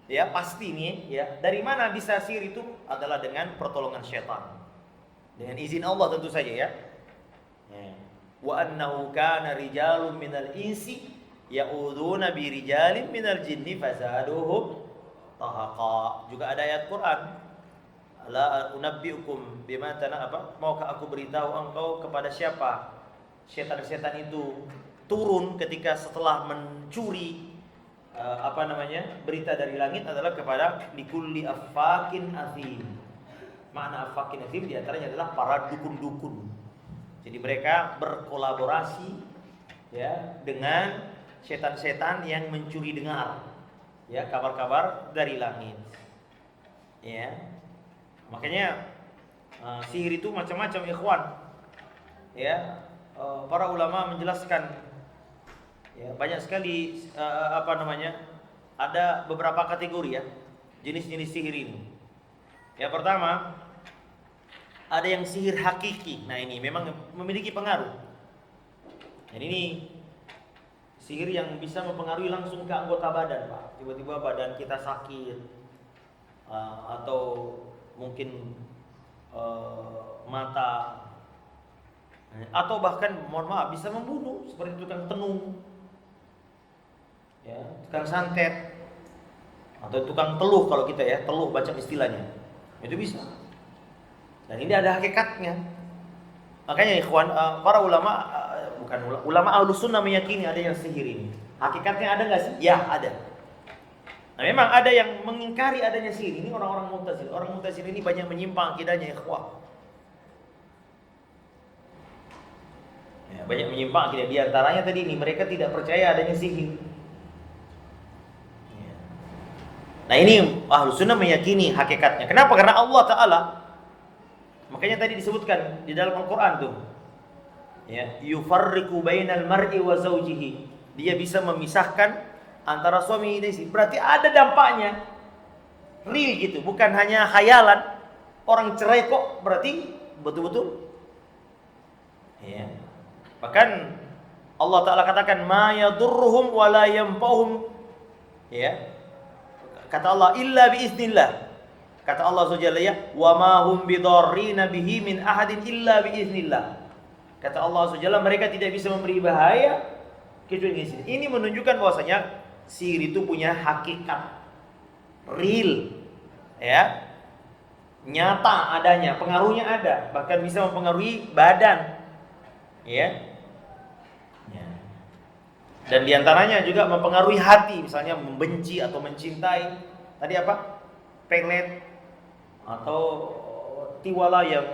[SPEAKER 1] nih, ya. Dari mana bisa sihir itu? Adalah dengan pertolongan syaitan. Dengan izin Allah tentu saja, ya. Wa annahu kana rijalun minal insi ya'udzuuna bi rijalin minal jinni fazaduhum tahaqa. Juga ada ayat Quran, la unabbiukum bima maukah aku beritahu engkau kepada siapa setan-setan itu turun ketika setelah mencuri berita dari langit adalah kepada likulli affakin azim. Makna affakin azim di antaranya adalah para dukun-dukun. Jadi mereka berkolaborasi, ya, dengan setan-setan yang mencuri dengar, ya, kabar-kabar dari langit. Ya. Makanya sihir itu macam-macam, ikhwan. Ya, para ulama menjelaskan, ya, banyak sekali ada beberapa kategori, ya, jenis-jenis sihir ini. Yang pertama, ada yang sihir hakiki. Nah, ini memang memiliki pengaruh. Dan ini sihir yang bisa mempengaruhi langsung ke anggota badan, Pak. Tiba-tiba badan kita sakit, atau mungkin mata, atau bahkan mohon maaf bisa membunuh, seperti tukang tenung, ya, tukang santet, atau tukang teluh kalau kita, ya, teluh baca istilahnya, itu bisa. Dan ini ada hakikatnya. Makanya ikhwan, para ulama, ulama Ahlus Sunnah meyakini adanya sihir ini. Hakikatnya ada nggak sih? Ya, ada. Nah, memang ada yang mengingkari adanya sihir. Ini orang-orang Mu'tazil. Orang Mu'tazil ini banyak menyimpang akidahnya, ikhwan. Ya, banyak menyimpang akidah. Di antaranya tadi ini, mereka tidak percaya adanya sihir. Ya. Nah, ini Ahlus Sunnah meyakini hakikatnya. Kenapa? Karena Allah Ta'ala, makanya tadi disebutkan di dalam Al-Quran tuh, ya, yufarriqu bainal mar'i wa zawjihi. Dia bisa memisahkan antara suami dan istri, berarti ada dampaknya. Real gitu, bukan hanya khayalan. Orang cerai kok berarti betul-betul. Ya. Bahkan Allah Ta'ala katakan ma yadurruhum wa la yanfa'uhum. Ya. Kata Allah illa biiznillah. Kata Allah SWT ya, wa ma hum bidarrina bihi min ahadin illa biiznillah. Kata Allah SWT mereka tidak bisa memberi bahaya kecuali dengan sihir. Ini menunjukkan bahwasanya sihir itu punya hakikat real, ya, nyata adanya, pengaruhnya ada, bahkan bisa mempengaruhi badan, ya. Dan diantaranya juga mempengaruhi hati, misalnya membenci atau mencintai. Tadi apa? Pelet atau tiwala yang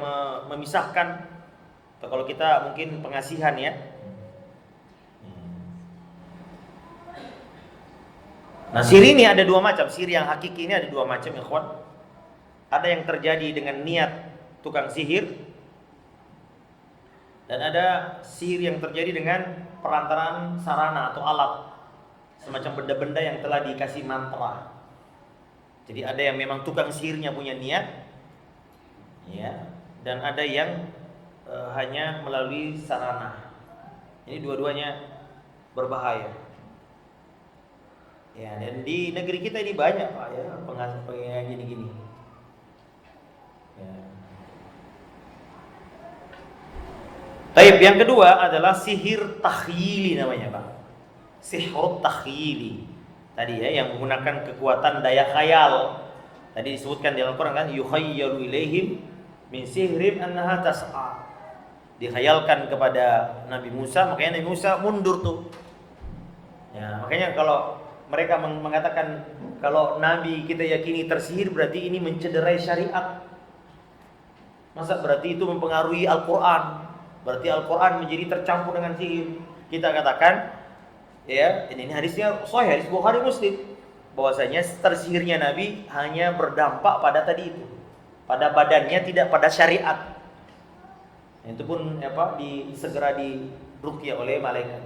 [SPEAKER 1] memisahkan. Atau kalau kita mungkin pengasihan ya. Nah, sihir ini ada dua macam. Sihir yang hakiki ini ada dua macam, ikhwan. Ada yang terjadi dengan niat tukang sihir, dan ada sihir yang terjadi dengan perantaraan sarana atau alat, semacam benda-benda yang telah dikasih mantra. Jadi ada yang memang tukang sihirnya punya niat, ya, dan ada yang hanya melalui sarana. Ini dua-duanya berbahaya. Ya, dan di negeri kita ini banyak Pak ya pengajian gini-gini. Ya. Taib, yang kedua adalah sihir takhyili namanya Pak. Sihir takhyili. Tadi ya yang menggunakan kekuatan daya khayal. Tadi disebutkan di Al-Qur'an kan yukhayyalu ilaihim min sihrim annaha tas'a. Dikhayalkan kepada Nabi Musa, makanya Nabi Musa mundur tuh. Ya, makanya kalau mereka mengatakan kalau Nabi kita yakini tersihir berarti ini mencederai syariat. Masa berarti itu mempengaruhi Al-Qur'an? Berarti Al-Qur'an menjadi tercampur dengan sihir. Kita katakan ya, ini hadisnya sahih, hadis Bukhari Muslim, bahwasanya tersihirnya Nabi hanya berdampak pada tadi itu, pada badannya, tidak pada syariat. Itu pun segera diruqyah oleh malaikat.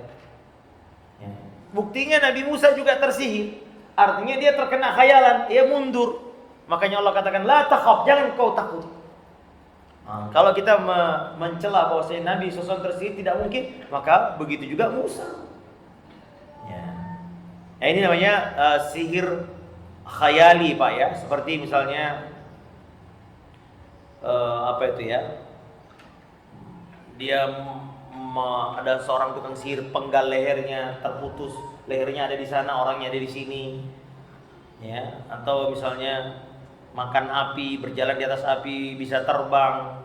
[SPEAKER 1] Ya. Buktinya Nabi Musa juga tersihir. Artinya dia terkena khayalan, dia mundur. Makanya Allah katakan la takhaf, jangan kau takut. Nah, kalau kita mencela bahwasanya Nabi SAW tersihir tidak mungkin, maka begitu juga Musa. Ya. Nah, ini namanya sihir khayali Pak ya. Seperti misalnya dia ada seorang tukang sihir penggal lehernya terputus, lehernya ada di sana, orangnya ada di sini, ya. Atau misalnya makan api, berjalan di atas api, bisa terbang,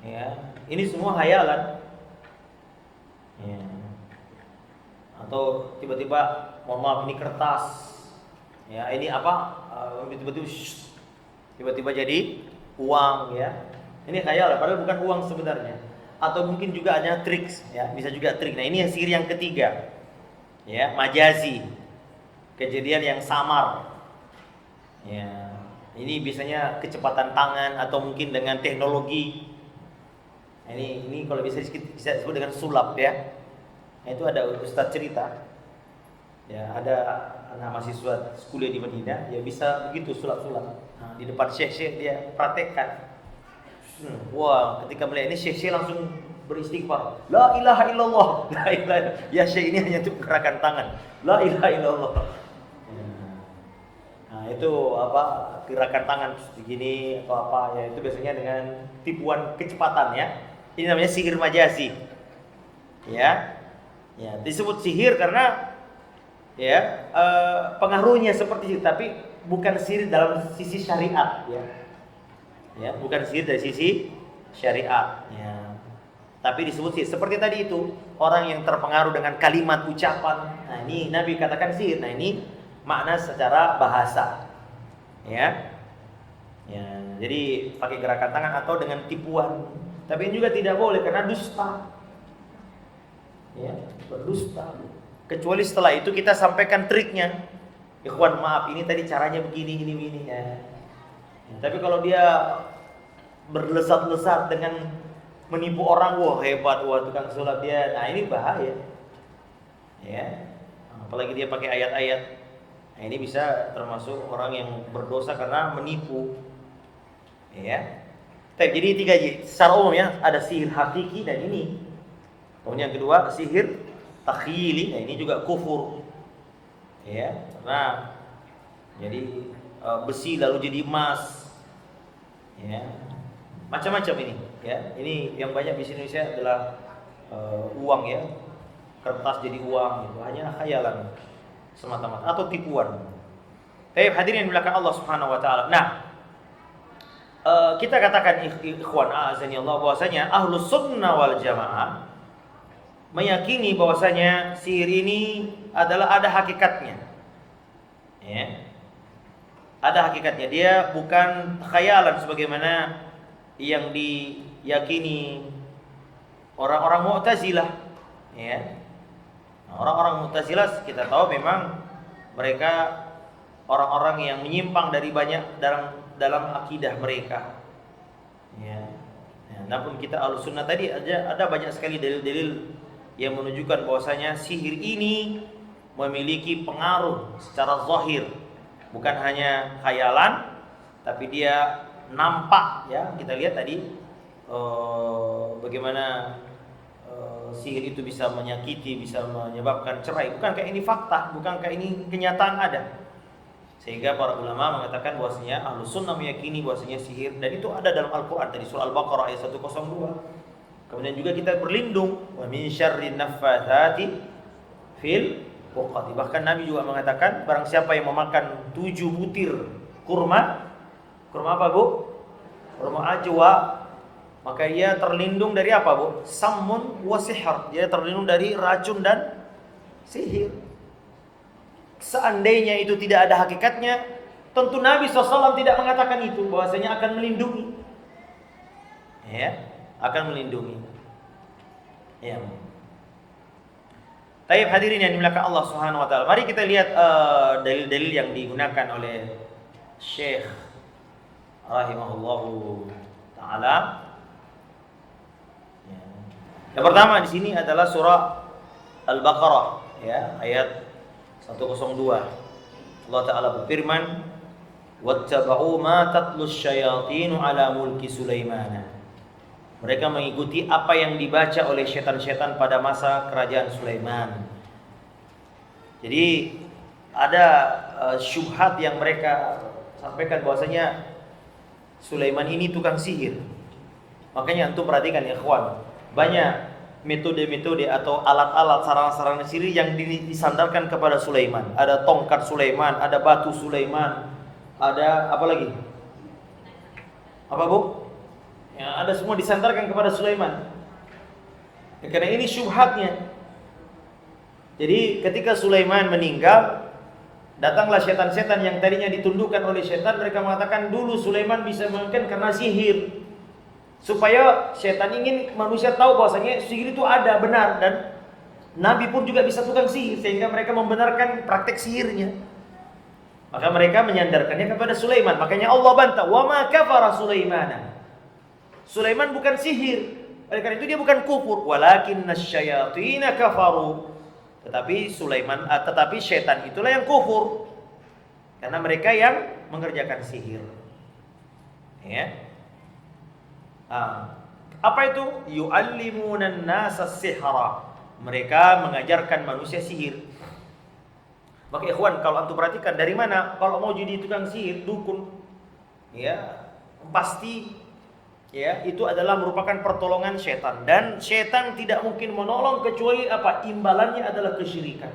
[SPEAKER 1] ya. Ini semua khayalan, ya. Atau tiba-tiba, mohon maaf ini kertas, ya. Ini tiba-tiba jadi uang, ya. Ini khayalan, padahal bukan uang sebenarnya. Atau mungkin juga ada trik, ya, bisa juga trik. Nah, ini yang sihir yang ketiga, ya, majazi, kejadian yang samar, ya. Ini biasanya kecepatan tangan atau mungkin dengan teknologi. Nah, ini kalau bisa disebut dengan sulap ya. Nah, itu ada ustaz cerita, ya, ada anak mahasiswa kuliah di Madinah, ya bisa begitu sulap-sulap. Nah, di depan syekh dia praktekkan. Wah, ketika melihat ini syekh langsung beristighfar. La ilaha illallah. La ilaha. Ya syekh ini hanya untuk gerakan tangan. La ilaha illallah. Nah, itu gerakan tangan begini atau apa ya, itu biasanya dengan tipuan kecepatan ya. Ini namanya sihir majazi. Ya. Ya, disebut sihir karena ya pengaruhnya seperti itu, tapi bukan sihir dalam sisi syariat ya. Ya, bukan sihir dari sisi syariat, ya. Tapi disebut sihir seperti tadi itu, orang yang terpengaruh dengan kalimat ucapan. Nah, ini Nabi katakan sihir. Nah, ini makna secara bahasa. Ya. Ya, jadi pakai gerakan tangan atau dengan tipuan. Tapi ini juga tidak boleh karena dusta. Ya, berdusta. Kecuali setelah itu kita sampaikan triknya. Ikhwan, maaf, ini tadi caranya begini ya. Tapi kalau dia berlesat-lesat dengan menipu orang, wah hebat, wah tukang sulap dia, nah ini bahaya, ya. apalagi dia pakai ayat-ayat. Nah, ini bisa termasuk orang yang berdosa karena menipu. Ya. Jadi 3 secara umum ya, ada sihir hakiki dan ini. Kemudian yang kedua sihir takhyili, nah ini juga kufur. Ya, karena jadi besi lalu jadi emas. Ya. Macam-macam ini, ya. Ini yang banyak di Indonesia adalah uang ya. Kertas jadi uang itu hanya khayalan semata-mata atau tipuan. Tapi hadirin yang dimuliakan Allah Subhanahu wa taala. Nah, kita katakan ikhwan azani Allah bahwasanya Ahlus Sunnah wal Jamaah meyakini bahwasanya sihir ini adalah ada hakikatnya. Ya. Ada hakikatnya, dia bukan khayalan sebagaimana yang diyakini orang-orang Mu'tazilah. Ya. Nah, orang-orang Mu'tazilah kita tahu memang mereka orang-orang yang menyimpang dari banyak dalam akidah mereka. Ya. Nah, namun kita Ahlussunnah tadi ada banyak sekali dalil-dalil yang menunjukkan bahwasanya sihir ini memiliki pengaruh secara zahir, bukan hanya khayalan, tapi dia nampak ya. Kita lihat tadi bagaimana sihir itu bisa menyakiti, bisa menyebabkan cerai. Bukankah ini fakta? Bukankah ini kenyataan ada? Sehingga para ulama mengatakan bahwasanya Ahlus Sunnah meyakini bahwasanya sihir, dan itu ada dalam Al-Qur'an tadi surah Al-Baqarah ayat 102. Kemudian juga kita berlindung wa min syarrin naffatsati fil uqad. Bahkan Nabi juga mengatakan barang siapa yang memakan 7 butir kurma apa Bu? Kurma ajwa, maka ia terlindung dari apa Bu? Sammun wa sihr. Dia terlindung dari racun dan sihir. Seandainya itu tidak ada hakikatnya, tentu Nabi SAW tidak mengatakan itu, bahwasanya akan melindungi. Ya, akan melindungi. Ya. Taib hadirin yang dimuliakan Allah Subhanahu wa taala. Mari kita lihat dalil-dalil yang digunakan oleh Syekh rahimahullahu taala. Ya. Yang pertama di sini adalah surah Al-Baqarah ya, ayat 102. Allah taala berfirman, "Wattaba'u ma tatlus syayatinu ala mulki Sulaiman." Mereka mengikuti apa yang dibaca oleh setan-setan pada masa kerajaan Sulaiman. Jadi ada syubhat yang mereka sampaikan bahwasanya Sulaiman ini tukang sihir. Makanya antum perhatikan ya ikhwan, banyak metode-metode atau alat-alat sarana-sarana sihir yang disandarkan kepada Sulaiman. Ada tongkat Sulaiman, ada batu Sulaiman, ada apa lagi? Apa Bu? Ya, ada semua disandarkan kepada Sulaiman. Ya, karena ini syubhatnya. Jadi ketika Sulaiman meninggal, datanglah setan-setan yang tadinya ditundukkan oleh setan. Mereka mengatakan dulu Sulaiman bisa mungkin karena sihir, supaya setan ingin manusia tahu bahwasanya sihir itu ada benar, dan Nabi pun juga bisa tukang sihir, sehingga mereka membenarkan praktek sihirnya. Maka mereka menyandarkannya kepada Sulaiman. Makanya Allah bantah, "Wa ma kafara Sulaiman." Sulaiman bukan sihir. Oleh karena itu dia bukan kufur, walakinnas syayatin kafaru. Tetapi tetapi setan itulah yang kufur. Karena mereka yang mengerjakan sihir. Ya. Apa itu? Yu'allimunan nasa sihra. Mereka mengajarkan manusia sihir. Maka ikhwan, kalau antum perhatikan dari mana kalau mau jadi tukang sihir, dukun, ya, pasti ya itu adalah merupakan pertolongan setan, dan setan tidak mungkin menolong kecuali apa? Imbalannya adalah kesyirikan.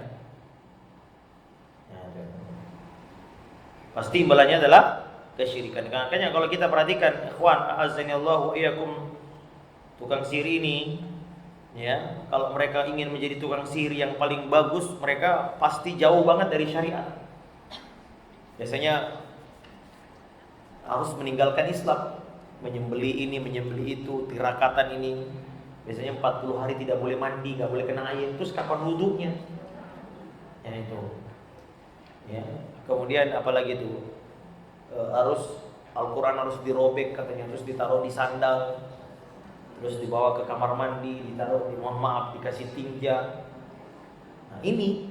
[SPEAKER 1] Pasti imbalannya adalah kesyirikan. Makanya kalau kita perhatikan ikhwan azanillahu wa iyyakum, tukang sihir ini ya, kalau mereka ingin menjadi tukang sihir yang paling bagus, mereka pasti jauh banget dari syariat. Biasanya harus meninggalkan Islam, menyembeli ini, menyembeli itu, tirakatan ini. Biasanya 40 hari tidak boleh mandi, gak boleh kena air. Terus kapan wudhunya? Ya itu. Ya. Kemudian apalagi itu? Harus Al-Quran harus dirobek katanya, terus ditaruh di sandal, terus dibawa ke kamar mandi, ditaruh di, mohon maaf, dikasih tinja. Nah ini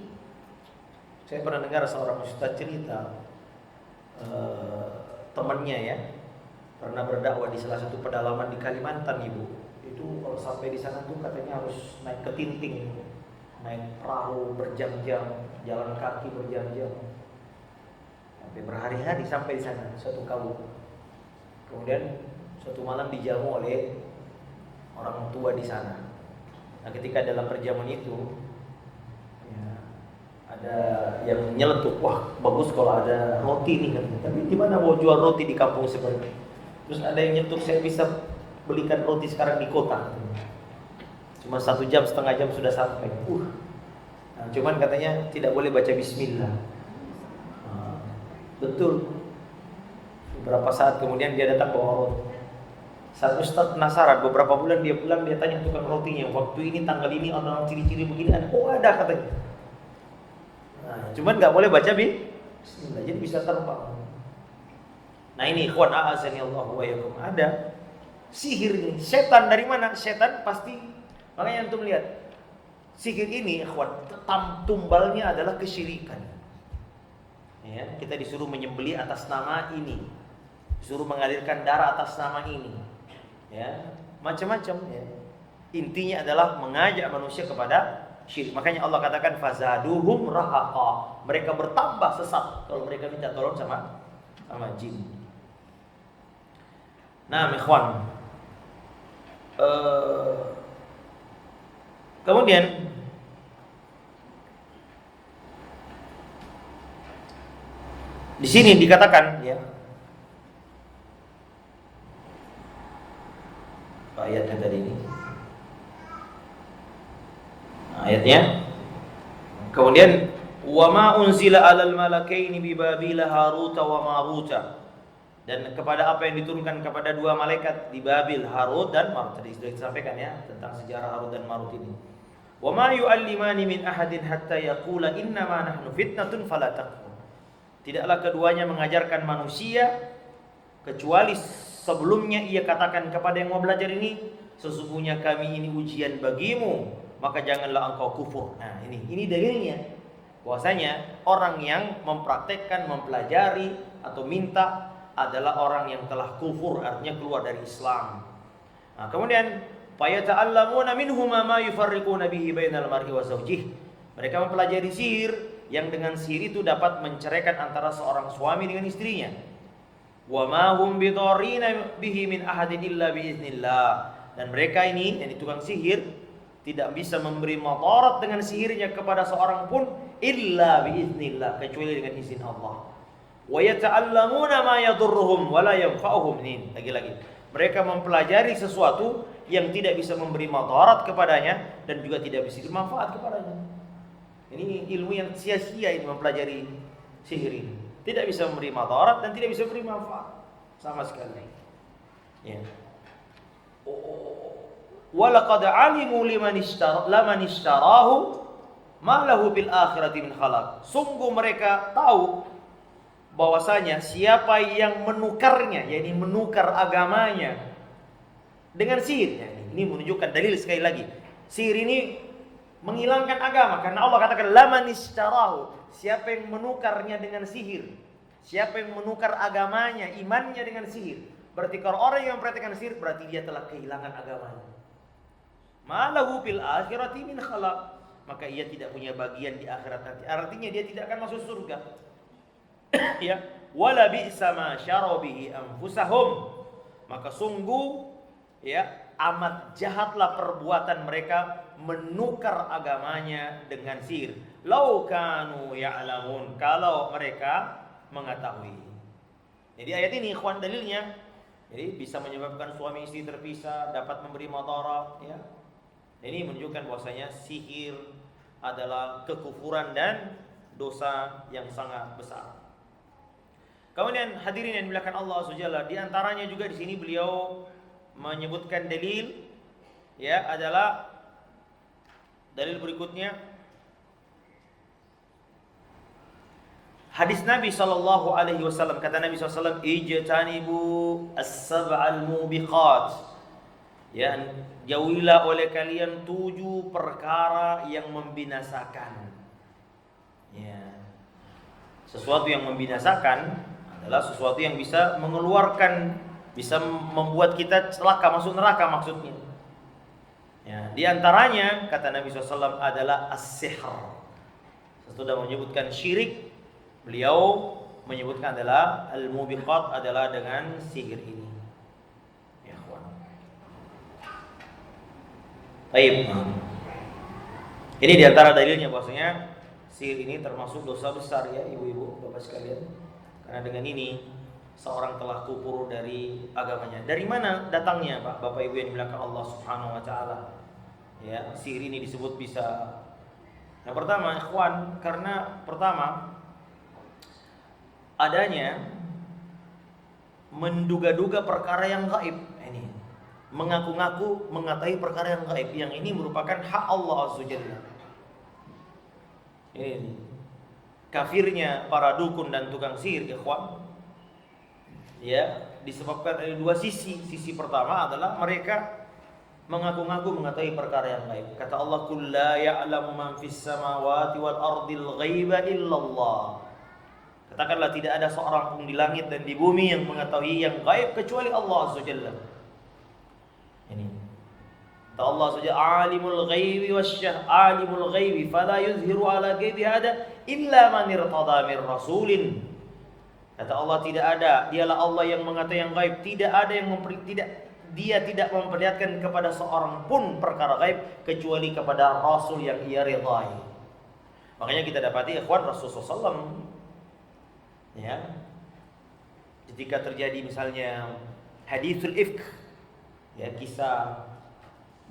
[SPEAKER 1] Saya pernah dengar seorang ustaz cerita temannya ya pernah berdakwah di salah satu pedalaman di Kalimantan Ibu. Itu kalau sampai di sana tuh katanya harus naik ketinting, naik perahu berjam-jam, jalan kaki berjam-jam, sampai berhari-hari sampai di sana satu kaum. Kemudian suatu malam dijamu oleh orang tua di sana. Nah, ketika dalam perjamuan itu ada yang nyeletuk, wah bagus kalau ada roti nih kan. Tapi di mana mau jual roti di kampung seperti ini? Terus ada yang nyetuk, saya bisa belikan roti sekarang di kota. Cuma 1 jam, setengah jam sudah sampai. Nah, cuman katanya tidak boleh baca bismillah. Betul. Beberapa saat kemudian dia datang bawa roti. Saat Ustaz penasaran, beberapa bulan dia pulang, dia tanya tukang rotinya, waktu ini tanggal ini ada ciri-ciri begini, oh ada katanya. Nah, cuman nggak boleh baca bismillah, jadi bisa terbang. Nah ini ikhwan a'azani Allah wa yakum, ada sihir ini. Setan dari mana? Setan pasti, makanya antum lihat sihir ini ikhwan, tumbalnya adalah kesyirikan. Ya, kita disuruh menyembelih atas nama ini, disuruh mengalirkan darah atas nama ini, ya macam-macam. Ya. Intinya adalah mengajak manusia kepada syirik. Makanya Allah katakan fazaduhum rahaqa, mereka bertambah sesat kalau mereka minta tolong sama jin. Nah, ikhwan, kemudian di sini dikatakan ya, ayatnya tadi ini. Ayatnya. Kemudian wa ma unzila 'alal malakaini bi Babila Harut wa Marut. Dan kepada apa yang diturunkan kepada 2 malaikat di Babil, Harut dan Marut. Tadi sudah disampaikan ya tentang sejarah Harut dan Marut ini. Wa ma yu'allimani min ahadin hatta yaqula inna ma nahnu fitnatun fala takfur. Tidaklah keduanya mengajarkan manusia kecuali sebelumnya ia katakan kepada yang mau belajar ini, sesungguhnya kami ini ujian bagimu, maka janganlah engkau kufur. Nah, ini dalilnya. Bahwasanya orang yang mempraktekkan, mempelajari atau minta adalah orang yang telah kufur, artinya keluar dari Islam. Nah, kemudian fayata'allamuna minhuma ma yufarriquna bihi bainal mar'i wa zawjih. Mereka mempelajari sihir yang dengan sihir itu dapat menceraikan antara seorang suami dengan istrinya. Wa ma hum bidarrina bihi min ahadin illa biiznillah. Dan mereka ini yang tukang sihir tidak bisa memberi madarat dengan sihirnya kepada seorang pun illa biiznillah, kecuali dengan izin Allah. Wa yata'allamuna ma yadurruhum wa la yanfa'uhum. Lagi-lagi mereka mempelajari sesuatu yang tidak bisa memberi madarat kepadanya dan juga tidak bisa bermanfaat kepadanya. Ini ilmu yang sia-sia ini, mempelajari sihir ini. Tidak bisa memberi madarat dan tidak bisa memberi manfaat sama sekali. Ya. Walaqad alimu laman ishtarahu ma lahu bil akhirati min khalaq. Sungguh mereka tahu bahwasanya siapa yang menukarnya, yakni menukar agamanya dengan sihir. Ini menunjukkan dalil sekali lagi. Sihir ini menghilangkan agama, karena Allah katakan laman ishtarahu, siapa yang menukarnya dengan sihir, siapa yang menukar agamanya, imannya dengan sihir. Berarti kalau orang yang mempraktikkan sihir berarti dia telah kehilangan agamanya. Malahu fil akhirati min khalaq, maka ia tidak punya bagian di akhirat nanti. Artinya dia tidak akan masuk surga. Ya, wala bi'sa ma syara bihi anfusahum, maka sungguh ya amat jahatlah perbuatan mereka menukar agamanya dengan sihir. Lau kanu ya'lamun, kalau mereka mengetahui. Jadi ayat ini ikhwan dalilnya, jadi bisa menyebabkan suami istri terpisah, dapat memberi madarat ya. Ini menunjukkan bahwasanya sihir adalah kekufuran dan dosa yang sangat besar. Kemudian hadirin yang dimuliakan Allah Subhanahu, di antaranya juga di sini beliau menyebutkan dalil ya, adalah dalil berikutnya hadis Nabi sallallahu alaihi wasallam. Kata Nabi sallallahu alaihi wasallam, ijtanibu as-sab'al mubiqat, ya, jauhilah oleh kalian 7 perkara yang membinasakan. Ya, Sesuatu yang membinasakan adalah sesuatu yang bisa mengeluarkan, bisa membuat kita celaka, masuk neraka maksudnya. Ya, di antaranya kata Nabi SAW adalah as-sihr. Sesudah menyebutkan syirik, beliau menyebutkan adalah al-mubiqat adalah dengan sihir ini. Ya, kawan. Baik. Ini di antara dalilnya bahwasanya sihir ini termasuk dosa besar ya ibu-ibu, bapak sekalian. Karena dengan ini seorang telah kufur dari agamanya. Dari mana datangnya, Pak? Bapak Ibu yang dimuliakan Allah Subhanahu wa taala. Ya, sihir ini disebut bisa. Yang pertama, ikhwan, karena pertama adanya menduga-duga perkara yang gaib. Ini mengaku-ngaku mengetahui perkara yang gaib, yang ini merupakan hak Allah Azza Jalla. Ini kafirnya para dukun dan tukang sihir, ikhwan. Ya, disebabkan dari dua sisi. Sisi pertama adalah mereka mengaku-ngaku mengetahui perkara yang gaib. Kata Allah, "Qul la ya'lamu man fis samawati wal ardil ghaiba illallah." Katakanlah tidak ada seorang pun di langit dan di bumi yang mengetahui yang gaib kecuali Allah Azza Jalla. Ini. Kata Allah Azza Jalla, "Alimul ghaibi alimul ghaibi fala yuzhiru ala ghaibi ahada illa man irtada mir rasulin." Kata Allah, tidak ada, dialah Allah yang mengetahui yang gaib, tidak ada yang dia tidak memperlihatkan kepada seorang pun perkara gaib kecuali kepada Rasul yang ia ridhai. Makanya kita dapati ikhwan Rasulullah SAW, ya, ketika terjadi misalnya hadithul ifk, ya, kisah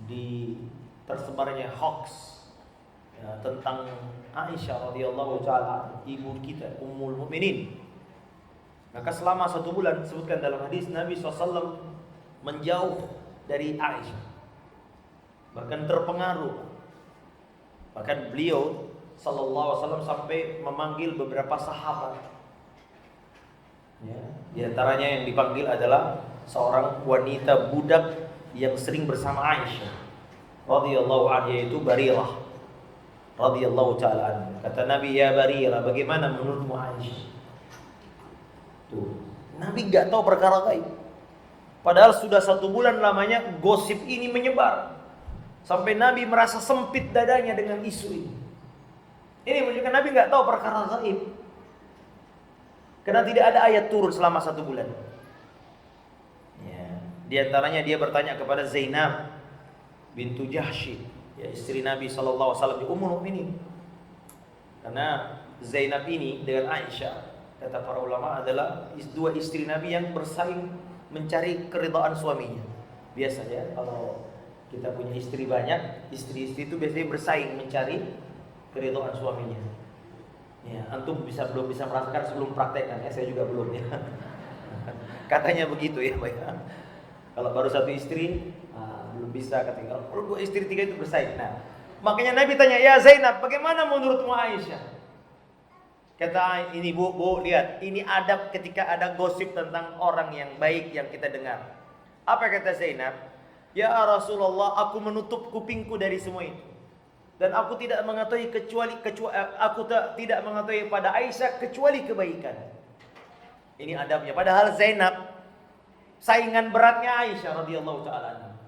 [SPEAKER 1] di tersebarnya hoax ya, tentang Aisyah radhiyallahu taala, ibu kita Ummul Mukminin. Maka selama 1 bulan disebutkan dalam hadis Nabi SAW menjauh dari Aisyah, bahkan terpengaruh. Bahkan beliau SAW sampai memanggil beberapa sahabat. Ya, di antaranya yang dipanggil adalah seorang wanita budak yang sering bersama Aisyah radhiyallahu anha, yaitu Barirah radhiyallahu taala anha. Kata Nabi, "Ya Barirah, bagaimana menurutmu Aisyah?" Tuh, Nabi nggak tahu perkara gaib. Padahal sudah 1 bulan lamanya gosip ini menyebar, sampai Nabi merasa sempit dadanya dengan isu ini. Ini menunjukkan Nabi nggak tahu perkara gaib, karena tidak ada ayat turun selama 1 bulan. Ya, di antaranya dia bertanya kepada Zainab bintu Jahsy, ya, istri Nabi SAW, Ummul Mukminin. Karena Zainab ini dengan Aisyah, kata para ulama, adalah dua istri Nabi yang bersaing mencari keridhaan suaminya. Biasa ya, kalau kita punya istri banyak, istri-istri itu biasanya bersaing mencari keridhaan suaminya. Ya, antum belum bisa merasakan sebelum praktekkan ya, saya juga belum ya. Katanya begitu ya, Pak. Kalau baru 1 istri, belum bisa katanya. Kalau 2 istri 3 itu bersaing. Nah, makanya Nabi tanya, "Ya Zainab, bagaimana menurutmu Aisyah?" Kata ini, bu, lihat, ini adab ketika ada gosip tentang orang yang baik yang kita dengar. Apa kata Zainab? "Ya Rasulullah, aku menutup kupingku dari semua itu, dan aku tidak mengetahui tidak mengetahui pada Aisyah kecuali kebaikan." Ini adabnya. Padahal Zainab saingan beratnya Aisyah radhiyallahu taala.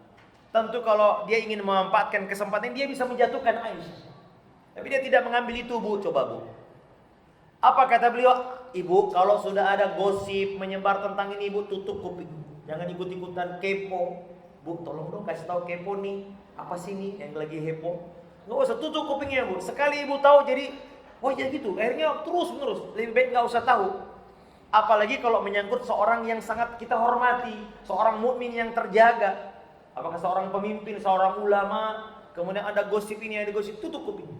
[SPEAKER 1] Tentu kalau dia ingin memanfaatkan kesempatan, dia bisa menjatuhkan Aisyah. Tapi dia tidak mengambil itu, Bu. Coba, Bu. Apa kata beliau? "Ibu, kalau sudah ada gosip menyebar tentang ini, Ibu, tutup kuping. Jangan ikut-ikutan kepo. Bu, tolong dong kasih tahu kepo nih. Apa sih nih yang lagi heboh?" Nggak usah, tutup kupingnya, Bu. Sekali Ibu tahu jadi, oh ya gitu. Akhirnya terus-menerus. Lebih baik nggak usah tahu. Apalagi kalau menyangkut seorang yang sangat kita hormati, seorang mukmin yang terjaga. Apakah seorang pemimpin, seorang ulama, kemudian ada gosip ini, ada gosip, tutup kuping.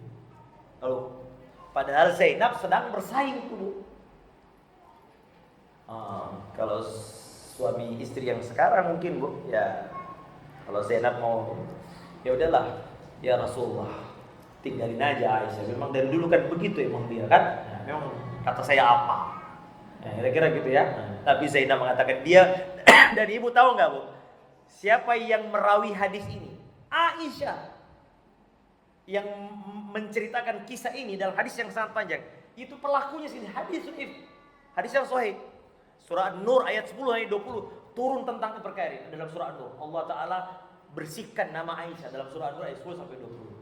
[SPEAKER 1] Lalu padahal Zainab sedang bersaing dulu. Kalau suami istri yang sekarang mungkin, Bu, ya kalau Zainab mau, ya udahlah, ya Rasulullah, tinggalin aja Aisyah. Memang dari dulu kan begitu emang dia kan. Nah, memang kata saya apa? Nah, kira-kira gitu ya. Tapi Zainab mengatakan dia dan Ibu tahu nggak, Bu? Siapa yang merawi hadis ini? Aisyah yang menceritakan kisah ini dalam hadis yang sangat panjang. Itu pelakunya sini. Hadis yang sahih. Surah An-Nur ayat 10 ayat 20 turun tentang perkara ini dalam surah An-Nur. Allah Taala bersihkan nama Aisyah dalam surah An-Nur ayat 10 sampai 20.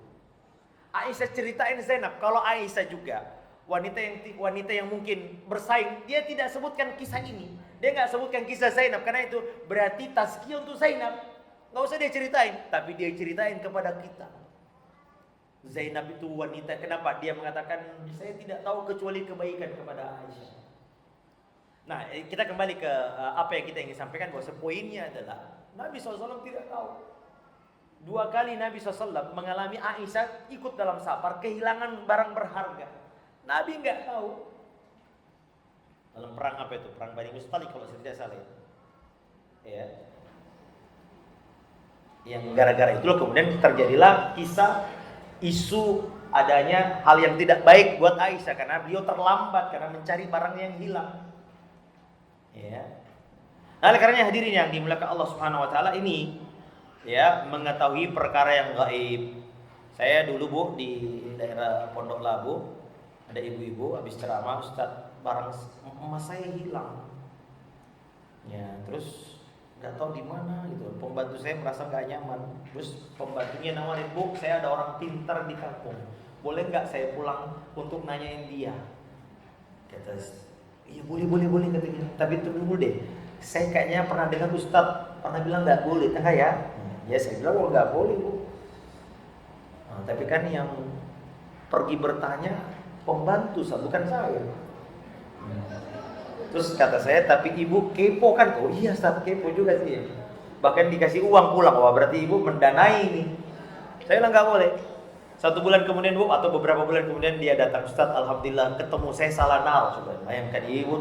[SPEAKER 1] Aisyah ceritain Zainab, kalau Aisyah juga wanita yang mungkin bersaing, dia tidak sebutkan kisah ini. Dia nggak sebutkan kisah Zainab karena itu berarti tazkiyah untuk Zainab. Nggak usah dia ceritain, tapi dia ceritain kepada kita. Zainab itu wanita, kenapa? Dia mengatakan, saya tidak tahu kecuali kebaikan kepada Aisyah. Nah, kita kembali ke apa yang kita ingin sampaikan, bahwa poinnya adalah Nabi SAW tidak tahu. 2 kali Nabi SAW mengalami Aisyah ikut dalam safar, kehilangan barang berharga. Nabi nggak tahu. Dalam perang apa itu? Perang Bani Mustalik kalau saya tidak salah. Ya. Yang gara-gara itulah kemudian terjadilah kisah isu adanya hal yang tidak baik buat Aisyah karena beliau terlambat karena mencari barang yang hilang. Ya. Oleh karenanya hadirin yang dimuliakan Allah Subhanahu wa taala, ini ya mengetahui perkara yang gaib. Saya dulu Bu di daerah Pondok Labu ada ibu-ibu habis ceramah, Ustaz, barang emas saya hilang. Ya, terus nggak tahu di mana gitu. Pembantu saya merasa nggak nyaman. Terus pembantunya nawarin, Bu, saya ada orang pintar di kampung. Boleh nggak saya pulang untuk nanyain dia? Kata, iya boleh katanya. Tapi tunggu dulu deh. Saya kayaknya pernah dengar Ustaz pernah bilang nggak boleh, enggak ya? Ya saya bilang oh nggak boleh Bu. Nah, tapi kan yang pergi bertanya pembantu, bukan saya. Terus kata saya, tapi ibu kepo kan? Oh iya Ustaz, kepo juga sih. Bahkan dikasih uang pulang, wah berarti ibu mendanai ini. Saya bilang nggak boleh. 1 bulan kemudian Bu, atau beberapa bulan kemudian dia datang, Ustaz, alhamdulillah ketemu saya salah naruh. Coba bayangkan ibu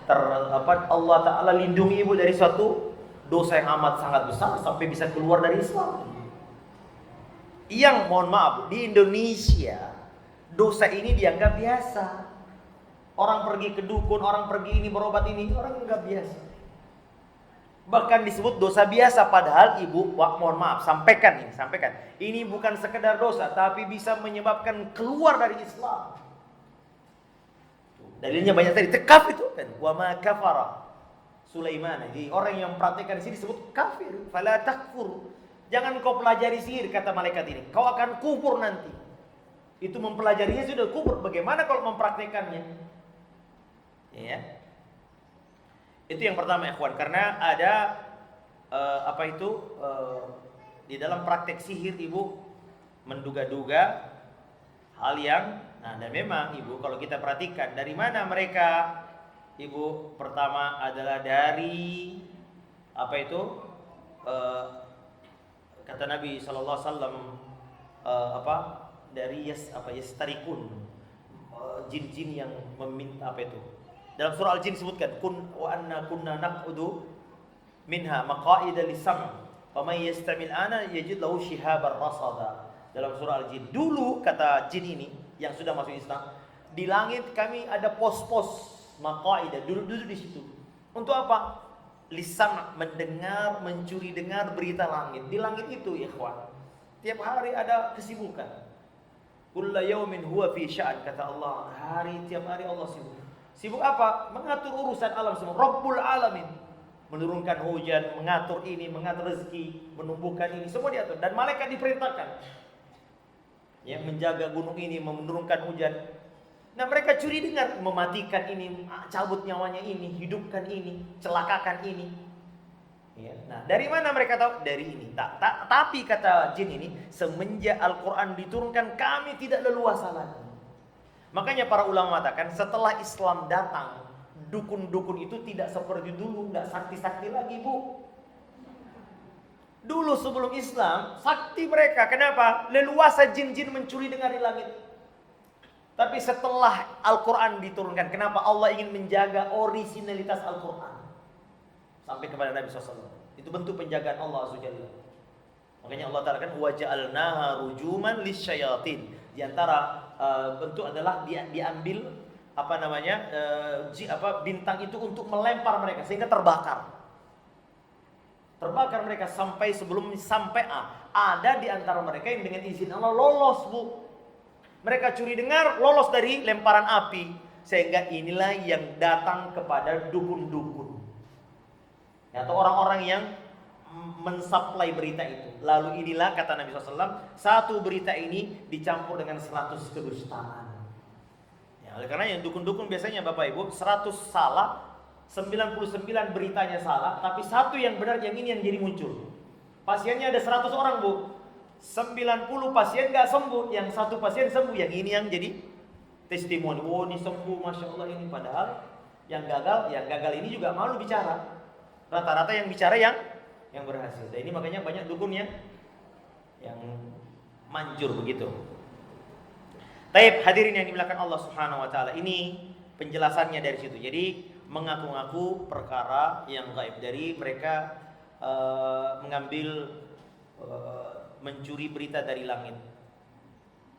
[SPEAKER 1] Allah Taala lindungi ibu dari suatu dosa yang amat sangat besar sampai bisa keluar dari Islam. Yang mohon maaf di Indonesia dosa ini dianggap biasa. Orang pergi ke dukun, orang pergi ini berobat ini, orang enggak biasa. Bahkan disebut dosa biasa, padahal ibu, mohon maaf, sampaikan. Ini bukan sekedar dosa, tapi bisa menyebabkan keluar dari Islam. Dalilnya banyak tadi, tekaf itu kan, wa ma kafara Sulaiman. Jadi orang yang praktikkan di sini disebut kafir, fala takfur. Jangan kau pelajari sihir, kata malaikat ini, kau akan kufur nanti. Itu mempelajarinya sudah kufur, bagaimana kalau mempraktikannya? Ya. Itu yang pertama ikhwan, karena ada di dalam praktek sihir ibu menduga-duga hal yang dan memang ibu kalau kita perhatikan dari mana mereka ibu, pertama adalah dari kata Nabi sallallahu alaihi wasallam dari yastarikun, jin-jin yang meminta dalam surah Al-Jin disebutkan wa anna kunna naq'udu minha maqa'ida lis-sam' faman yastamil ana yajid lahu shihaban rasada. Dalam surah Al-Jin dulu kata jin ini yang sudah masuk Islam, di langit kami ada pos-pos maqa'ida, duduk di situ. Untuk apa? Lis-sam', mendengar, mencuri dengar berita langit. Di langit itu ikhwan, tiap hari ada kesibukan. Kullu yaumin huwa fi sya'an, kata Allah, tiap hari Allah sibuk. Sibuk apa? Mengatur urusan alam semua. Rabbul alamin. Menurunkan hujan, mengatur ini, mengatur rezeki, menumbuhkan ini, semua diatur. Dan malaikat diperintahkan yang menjaga gunung ini, menurunkan hujan. Nah mereka curi dengar, mematikan ini, cabut nyawanya ini, hidupkan ini, celakakan ini. Ya. Nah dari mana mereka tahu? Dari ini. Tapi kata jin ini, semenjak Al-Quran diturunkan, kami tidak leluasa lagi. Makanya para ulama mengatakan setelah Islam datang, dukun-dukun itu tidak seperti dulu, nggak sakti-sakti lagi Bu. Dulu sebelum Islam, sakti mereka. Kenapa? Leluasa jin-jin mencuri dengar di langit. Tapi setelah Al-Quran diturunkan, kenapa Allah ingin menjaga orisinalitas Al-Quran sampai kepada Nabi SAW? Itu bentuk penjagaan Allah SWT. Makanya Allah Ta'ala kan waja'alnaha rujuman lisyayatin. Di antara bentuk adalah diambil bintang itu untuk melempar mereka sehingga terbakar mereka sampai ada di antara mereka yang dengan izin Allah lolos Bu. Mereka curi dengar, lolos dari lemparan api. Sehingga inilah yang datang kepada dukun-dukun, atau orang-orang yang mensuplai berita itu. Lalu inilah kata Nabi SAW, satu berita ini dicampur dengan 100 kedustaan. Ya, oleh karena yang dukun-dukun biasanya Bapak Ibu 100 salah, 99 beritanya salah, tapi satu yang benar, yang ini yang jadi muncul. Pasiennya ada 100 orang Bu, 90 pasien gak sembuh, yang satu pasien sembuh, yang ini yang jadi testimoni. Oh ini sembuh, Masya Allah ini. Padahal yang gagal ini juga malu bicara. Rata-rata yang bicara yang berhasil. Dan ini makanya banyak dukun yang manjur begitu. Taib hadirin yang dimuliakan Allah Subhanahu wa taala. Ini penjelasannya dari situ. Jadi mengaku-ngaku perkara yang gaib, dari mereka mengambil mencuri berita dari langit.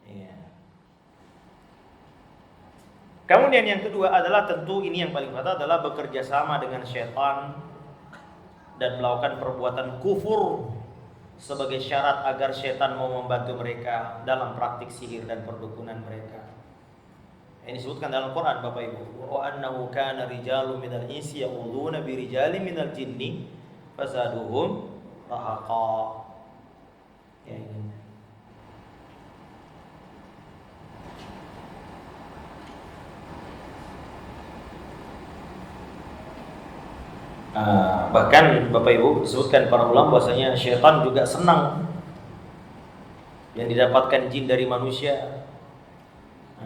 [SPEAKER 1] Ya. Kemudian yang kedua adalah, tentu ini yang paling fatal, adalah bekerja sama dengan syaitan dan melakukan perbuatan kufur sebagai syarat agar syaitan mau membantu mereka dalam praktik sihir dan perdukunan mereka. Ini disebutkan dalam Quran Bapak Ibu. Wa annahu kana rijalun minal insi ya'udzuuna bi rijalin minal jinni fazaduhum rahaqa. Ya ini. Bahkan Bapak Ibu disebutkan para ulama bahwasanya syaitan juga senang yang didapatkan jin dari manusia.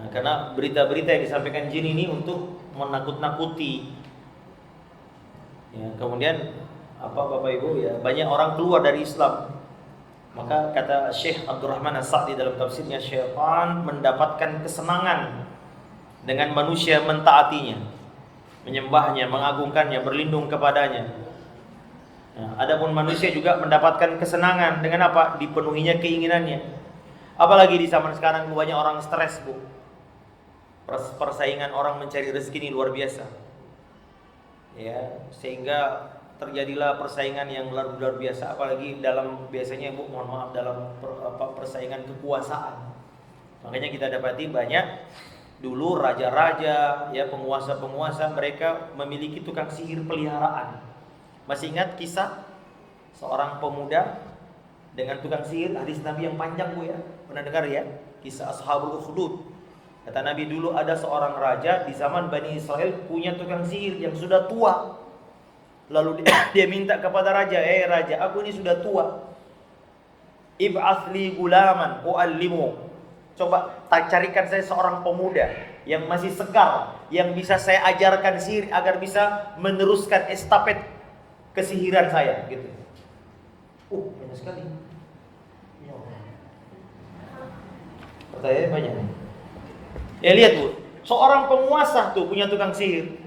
[SPEAKER 1] Karena berita-berita yang disampaikan jin ini untuk menakut-nakuti. Ya, kemudian Bapak Ibu ya, banyak orang keluar dari Islam. Maka kata Syekh Abdurrahman As-Sa'di dalam tafsirnya, syaitan mendapatkan kesenangan dengan manusia mentaatinya, menyembahnya, mengagungkannya, berlindung kepadanya. Adapun manusia juga mendapatkan kesenangan dengan apa? Dipenuhinya keinginannya. Apalagi di zaman sekarang banyak orang stres Bu. Persaingan orang mencari rezeki ini luar biasa. Ya, sehingga terjadilah persaingan yang luar biasa, apalagi dalam biasanya Bu, mohon maaf, dalam persaingan kekuasaan. Makanya kita dapati banyak dulu raja-raja, ya penguasa-penguasa, mereka memiliki tukang sihir peliharaan. Masih ingat kisah seorang pemuda dengan tukang sihir, hadis Nabi yang panjang Bu ya, pernah dengar ya, kisah Ashabul Ukhdud. Kata Nabi, dulu ada seorang raja di zaman Bani Israel punya tukang sihir yang sudah tua. Lalu dia minta kepada raja, raja, aku ini sudah tua, ib'athli gulaman u'allimu, coba carikan saya seorang pemuda yang masih segar, yang bisa saya ajarkan sihir agar bisa meneruskan estafet kesihiran saya, gitu. Banyak sekali. Pertanyaannya banyak. Ya lihat Bu, seorang penguasa tuh punya tukang sihir.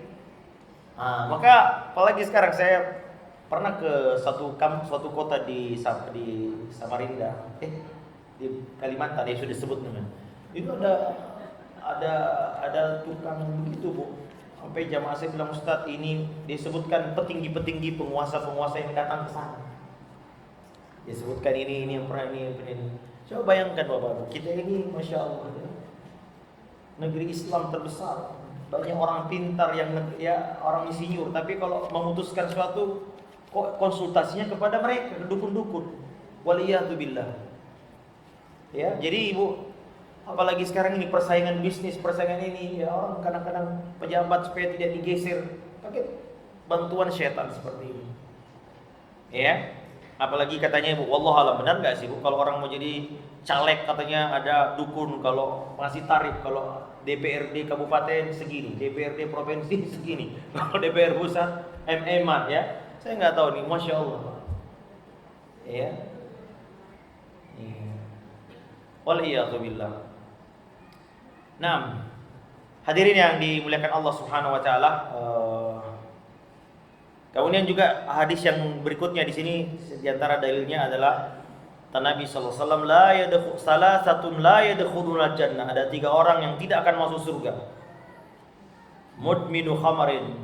[SPEAKER 1] Maka apalagi sekarang saya pernah ke suatu kota di Samarinda, di Kalimantan, yang sudah disebut namanya. Itu ada tukang begitu Bu. Sampai jamaah saya bilang, Ustaz, ini disebutkan petinggi-petinggi penguasa-penguasa yang datang ke sana. Disebutkan ini yang pernah ini. Coba bayangkan Bapak, kita ini Masya Allah, negeri Islam terbesar, banyak orang pintar yang orang insinyur, tapi kalau memutuskan suatu kok konsultasinya kepada mereka, dukun-dukun. Waliyatubillah. Ya, jadi Ibu, apalagi sekarang ini persaingan bisnis, persaingan ini, ya orang kadang-kadang pejabat supaya tidak digeser pakai bantuan syaitan seperti ini. Ya. Apalagi katanya Ibu, wallahualam, benar enggak sih Bu, kalau orang mau jadi caleg katanya ada dukun, kalau masih tarif, kalau DPRD kabupaten segini, DPRD provinsi segini, kalau DPR pusat MM-an ya. Saya nggak tahu nih, Masya Allah. Ya. Waliyatubillah. Nah, hadirin yang dimuliakan Allah Subhanahu wa taala, kemudian juga hadis yang berikutnya di sini, di antara dalilnya adalah Nabi sallallahu alaihi wasallam, salasatun la yadkhuluna jannah. Ada 3 orang yang tidak akan masuk surga. Mudminu khamarin.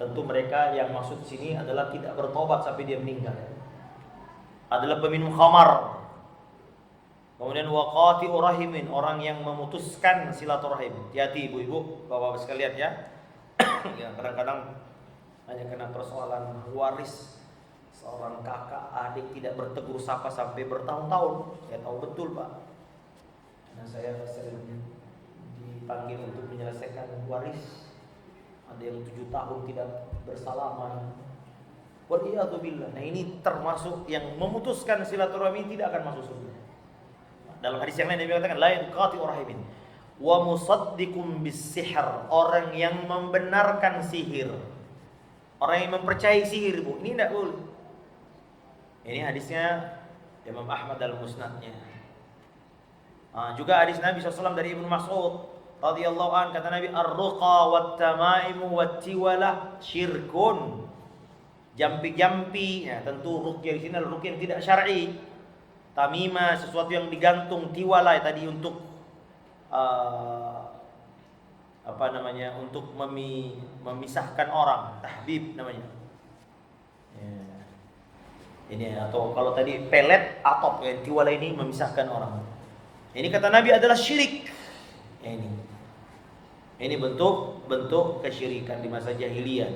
[SPEAKER 1] Tentu mereka yang maksud sini adalah tidak bertobat sampai dia meninggal. Adalah peminum khamar. Kemudian waqati'u rahimin, orang yang memutuskan silaturahim. Hati-hati ibu-ibu, bapak-bapak sekalian ya. Ya kadang-kadang hanya kena persoalan waris, seorang kakak adik tidak bertegur sapa sampai bertahun-tahun. Saya tahu betul pak, karena saya sering dipanggil untuk menyelesaikan waris. Ada yang 7 tahun tidak bersalaman. Waliyadzubillah. Nah ini termasuk yang memutuskan silaturahmi tidak akan masuk surga. Dalam hadis yang lain Nabi mengatakan la yuqati'u rahimin wa musaddiqum bis-sihr, orang yang membenarkan sihir. Orang yang mempercayai sihir, Bu. Ini tidak boleh. Ini hadisnya Imam Ahmad dalam musnadnya. Juga hadis Nabi SAW dari Ibnu Mas'ud radhiyallahu an, kata Nabi, ar-ruqa wat-tamaimu wat-tiwalah syirkun. Jampi-jampi, ya tentu ruqyah di sini adalah ruqyah yang tidak syar'i. Tamimah, sesuatu yang digantung, tiwala tadi untuk untuk memisahkan orang, tahbib namanya. Ya. Ini atau kalau tadi pelet atop, ya, tiwala ini memisahkan orang. Ini kata Nabi adalah syirik. Ya, ini bentuk kesyirikan di masa jahiliyah.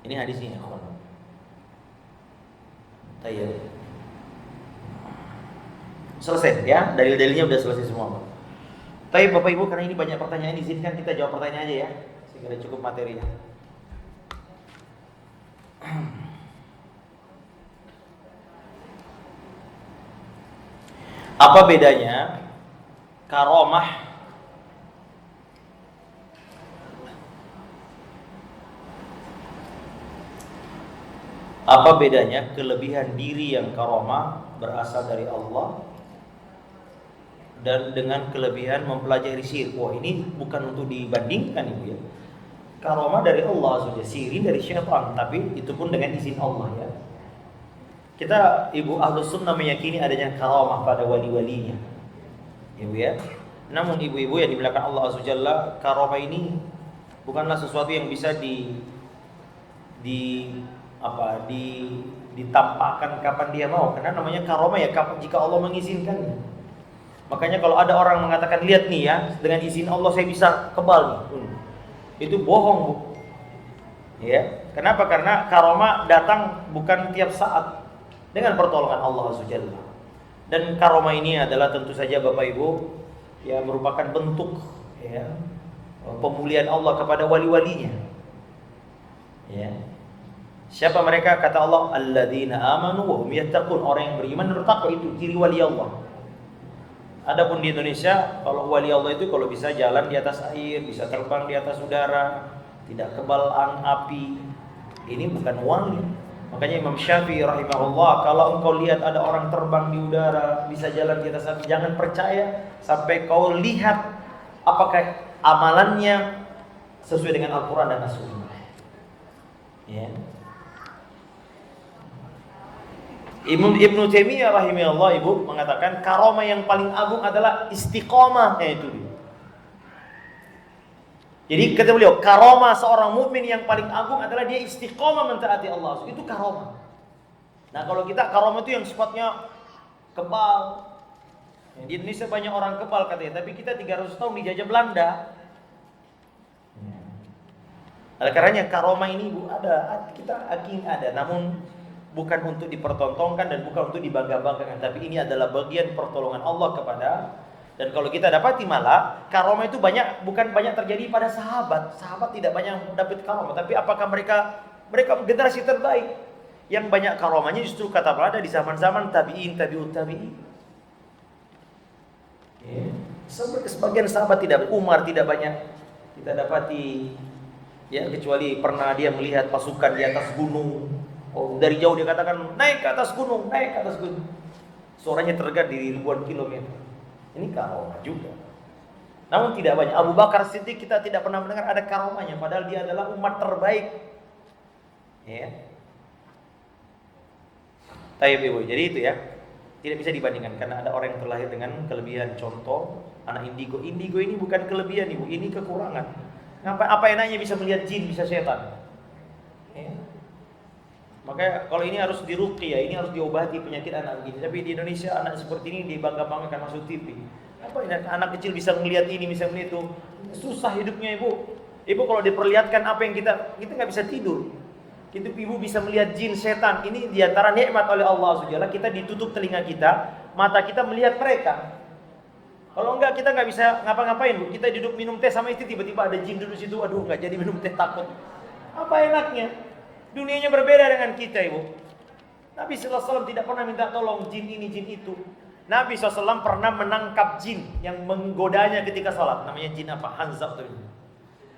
[SPEAKER 1] Ini hadisnya, kawan. Tayyib. Selesai ya, dalil-dalilnya udah selesai semua. Tapi Bapak Ibu, karena ini banyak pertanyaan, izinkan kita jawab pertanyaan aja ya, sehingga cukup materinya. Apa bedanya karomah kelebihan diri yang karomah berasal dari Allah dan dengan kelebihan mempelajari sihir? Wah, ini bukan untuk dibandingkan Ibu ya. Karomah dari Allah saja, sihir dari syaitan, tapi itu pun dengan izin Allah ya. Kita Ibu Ahlus Sunnah meyakini adanya karomah pada wali-walinya. Ibu ya. Namun ibu-ibu yang dimuliakan Allah Azza Jalla, karomah ini bukanlah sesuatu yang bisa ditampakkan kapan dia mau, karena namanya karomah ya jika Allah mengizinkan. Makanya kalau ada orang mengatakan, lihat nih ya, dengan izin Allah saya bisa kebal nih, itu bohong, Bu. Ya, kenapa? Karena karomah datang bukan tiap saat, dengan pertolongan Allah Azza Jalla. Dan karomah ini adalah tentu saja Bapak Ibu ya merupakan bentuk ya pemulihan Allah kepada wali-walinya. Ya. Siapa mereka? Kata Allah, alladzina amanu wa hum yattaqun, orang yang beriman dan bertakwa, itu ciri wali Allah. Adapun di Indonesia, kalau wali Allah itu kalau bisa jalan di atas air, bisa terbang di atas udara, tidak kebal api, ini bukan wali. Makanya Imam Syafi'i rahimahullah, kalau engkau lihat ada orang terbang di udara, bisa jalan di atas api, jangan percaya sampai kau lihat apakah amalannya sesuai dengan Al-Quran dan As-Sunnah. Ya. Ibnu Taimiyah rahimahullah Ibu mengatakan karomah yang paling agung adalah istiqomah, itu dia. Jadi kata beliau, karomah seorang mukmin yang paling agung adalah dia istiqomah mentaati Allah. Itu karomah. Nah, kalau kita karomah itu yang sifatnya kebal. Di Indonesia banyak orang kebal katanya, tapi kita 300 tahun dijajah Belanda. Oleh karenanya karomah ini Bu ada, kita yakin ada, namun bukan untuk dipertontonkan dan bukan untuk dibangga-banggakan, tapi ini adalah bagian pertolongan Allah kepada. Dan kalau kita dapati malah karomah itu bukan banyak terjadi pada sahabat. Sahabat tidak banyak dapat karomah, tapi apakah mereka generasi terbaik yang banyak karomahnya justru kata berada di zaman-zaman tabi'in, tabi'ut tabi'in. Ya. Sebagian sahabat tidak, Umar tidak banyak kita dapati ya, kecuali pernah dia melihat pasukan di atas gunung. Oh, dari jauh dia katakan naik ke atas gunung, naik ke atas gunung. Suaranya terdengar di ribuan kilometer. Ini karomah juga. Namun tidak banyak. Abu Bakar Siddiq kita tidak pernah mendengar ada karomahnya, padahal dia adalah umat terbaik. Ya. Taib Ibu. Jadi itu ya. Tidak bisa dibandingkan karena ada orang yang terlahir dengan kelebihan. Contoh anak indigo. Indigo ini bukan kelebihan Ibu, ini kekurangan. Apa enaknya bisa melihat jin, bisa setan? Ya. Makanya kalau ini harus diruqyah, ini harus diobati penyakit anak begini. Tapi di Indonesia anak seperti ini dibangga-banggakan masuk TV. Apa ini anak kecil bisa melihat ini, bisa melihat itu. Susah hidupnya ibu. Ibu kalau diperlihatkan apa yang kita nggak bisa tidur. Kita ibu bisa melihat jin, setan. Ini diantara nikmat oleh Allah SWT. Kita ditutup telinga kita, mata kita melihat mereka. Kalau enggak kita nggak bisa ngapa-ngapain bu. Kita duduk minum teh sama istri tiba-tiba ada jin duduk situ. Aduh nggak jadi minum teh, takut. Apa enaknya? Dunianya berbeda dengan kita ibu. Nabi SAW tidak pernah minta tolong jin ini jin itu. Nabi SAW pernah menangkap jin yang menggodanya ketika sholat. Namanya jin apa? Hanzab.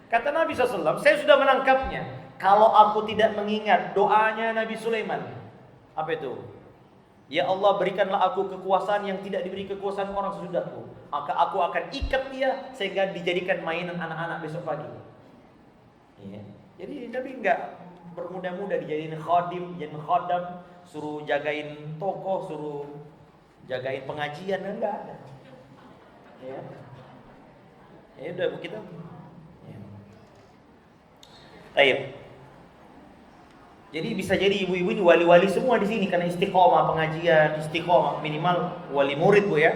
[SPEAKER 1] Kata Nabi SAW, saya sudah menangkapnya. Kalau aku tidak mengingat doanya Nabi Sulaiman. Apa itu? Ya Allah, berikanlah aku kekuasaan yang tidak diberi kekuasaan orang sesudahku. Maka aku akan ikat dia sehingga dijadikan mainan anak-anak besok pagi. Ya. Jadi Nabi enggak bermudah-mudah dijadiin khadim, jadi khadam, suruh jagain toko, suruh jagain pengajian, enggak ada. Ya. Ya udah kita. Ya. Baik. Jadi bisa jadi ibu-ibu ini wali-wali semua di sini karena istiqomah pengajian, istiqomah minimal wali murid bu ya.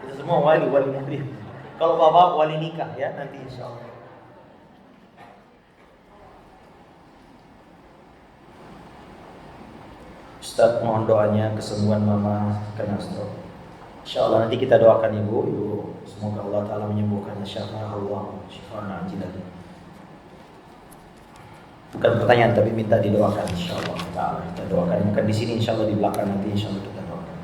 [SPEAKER 1] Itu semua wali murid. Kalau bapak wali nikah ya nanti insyaallah. Ustaz mohon doanya kesembuhan mama kena stroke. Insyaallah nanti kita doakan ibu semoga Allah Taala menyembuhkannya syafa'allahu syifaan ajilan. Bukan pertanyaan tapi minta didoakan insyaallah Taala. Kita doakan bukan di sini insyaallah di belakang nanti insyaallah kita doakan.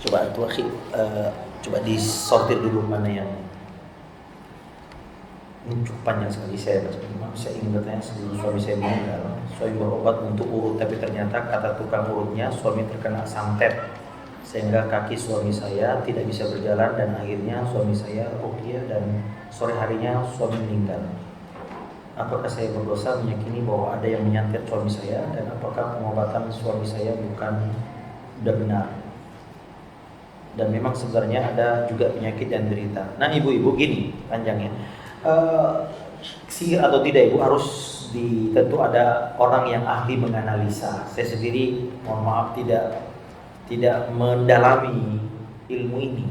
[SPEAKER 1] Coba tuh akhi coba disortir dulu mana yang cukup panjang sekali saya baca. Saya ingin bertanya sebelum suami saya meninggal, suami berobat untuk urut tapi ternyata kata tukang urutnya suami terkena santet sehingga kaki suami saya tidak bisa berjalan dan akhirnya suami saya ruqyah dan sore harinya suami meninggal. Apakah saya berdosa meyakini bahwa ada yang menyantet suami saya dan apakah pengobatan suami saya bukan sudah benar? Dan memang sebenarnya ada juga penyakit yang derita. Nah ibu-ibu gini panjangnya. Sihir atau tidak ibu harus tentu ada orang yang ahli menganalisa. Saya sendiri mohon maaf tidak mendalami ilmu ini.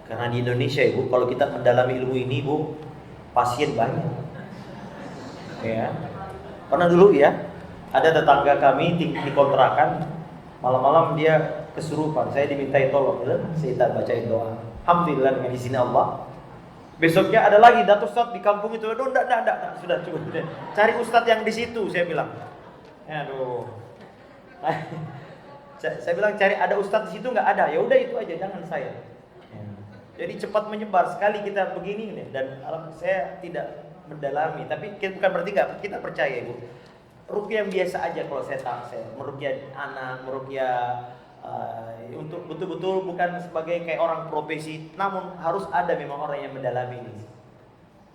[SPEAKER 1] Karena di Indonesia ibu kalau kita mendalami ilmu ini ibu pasien banyak. Ya. Pernah dulu ya ada tetangga kami di kontrakan malam-malam dia kesurupan. Saya dimintai tolong, saya tak bacain doa. Alhamdulillah dengan izin Allah. Besoknya ada lagi datuk ustaz di kampung itu. Aduh, enggak, sudah cukup. Cari ustaz yang di situ, saya bilang. Aduh. Saya bilang cari ada ustaz di situ enggak ada. Ya udah itu aja, jangan saya. Jadi cepat menyebar sekali kita begini nih dan saya tidak mendalami, tapi bukan berarti enggak kita percaya, Ibu. Ruqyah yang biasa aja kalau saya meruqyah anak, meruqyah untuk betul-betul bukan sebagai kayak orang profesi, namun harus ada memang orang yang mendalami ini.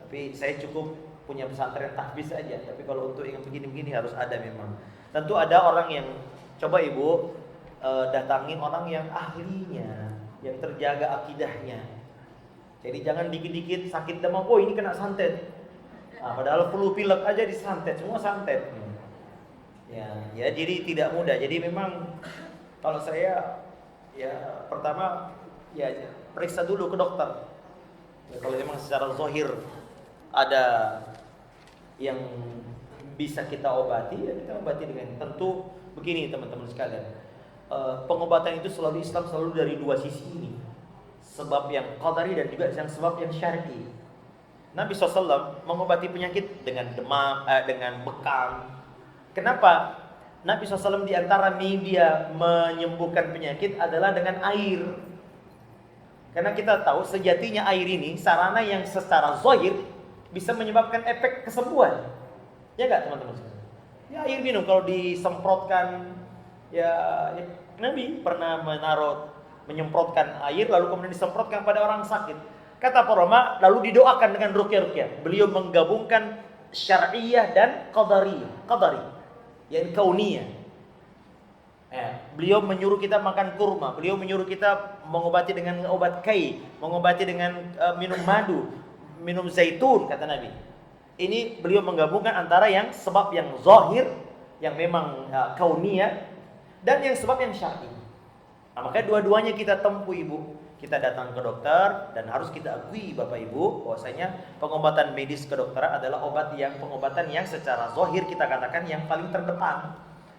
[SPEAKER 1] Tapi saya cukup punya pesantren tahfiz aja. Tapi kalau untuk yang begini-begini harus ada memang. Tentu ada orang yang coba ibu datangi orang yang ahlinya, yang terjaga akidahnya. Jadi jangan dikit-dikit sakit demam, oh ini kena santet. Nah, padahal flu pilek aja disantet, semua santet. Ya jadi tidak mudah. Jadi memang kalau saya ya pertama ya periksa dulu ke dokter. Ya, kalau memang secara zahir ada yang bisa kita obati, ya kita obati dengan tentu begini teman-teman sekalian. Pengobatan itu selalu Islam selalu dari dua sisi ini. Sebab yang qadari dan juga yang sebab yang syar'i. Nabi SAW mengobati penyakit dengan demam, dengan bekam. Kenapa? Nabi SAW di antara media menyembuhkan penyakit adalah dengan air. Karena kita tahu sejatinya air ini sarana yang secara zahir bisa menyebabkan efek kesembuhan. Ya enggak teman-teman? Ya air minum kalau disemprotkan ya Nabi pernah menyemprotkan air lalu kemudian disemprotkan pada orang sakit. Kata para ulama lalu didoakan dengan ruqyah. Beliau menggabungkan syar'iyah dan qadari, yang kauniyah. Beliau menyuruh kita makan kurma, beliau menyuruh kita mengobati dengan obat kai, mengobati dengan minum madu, minum zaitun, kata Nabi. Ini beliau menggabungkan antara yang sebab yang zahir, yang memang kauniyah, dan yang sebab yang syar'i. Nah, makanya dua-duanya kita tempuh, Ibu. Kita datang ke dokter, dan harus kita akui Bapak Ibu bahwasanya pengobatan medis kedokteran adalah pengobatan yang secara zahir kita katakan yang paling terdepan.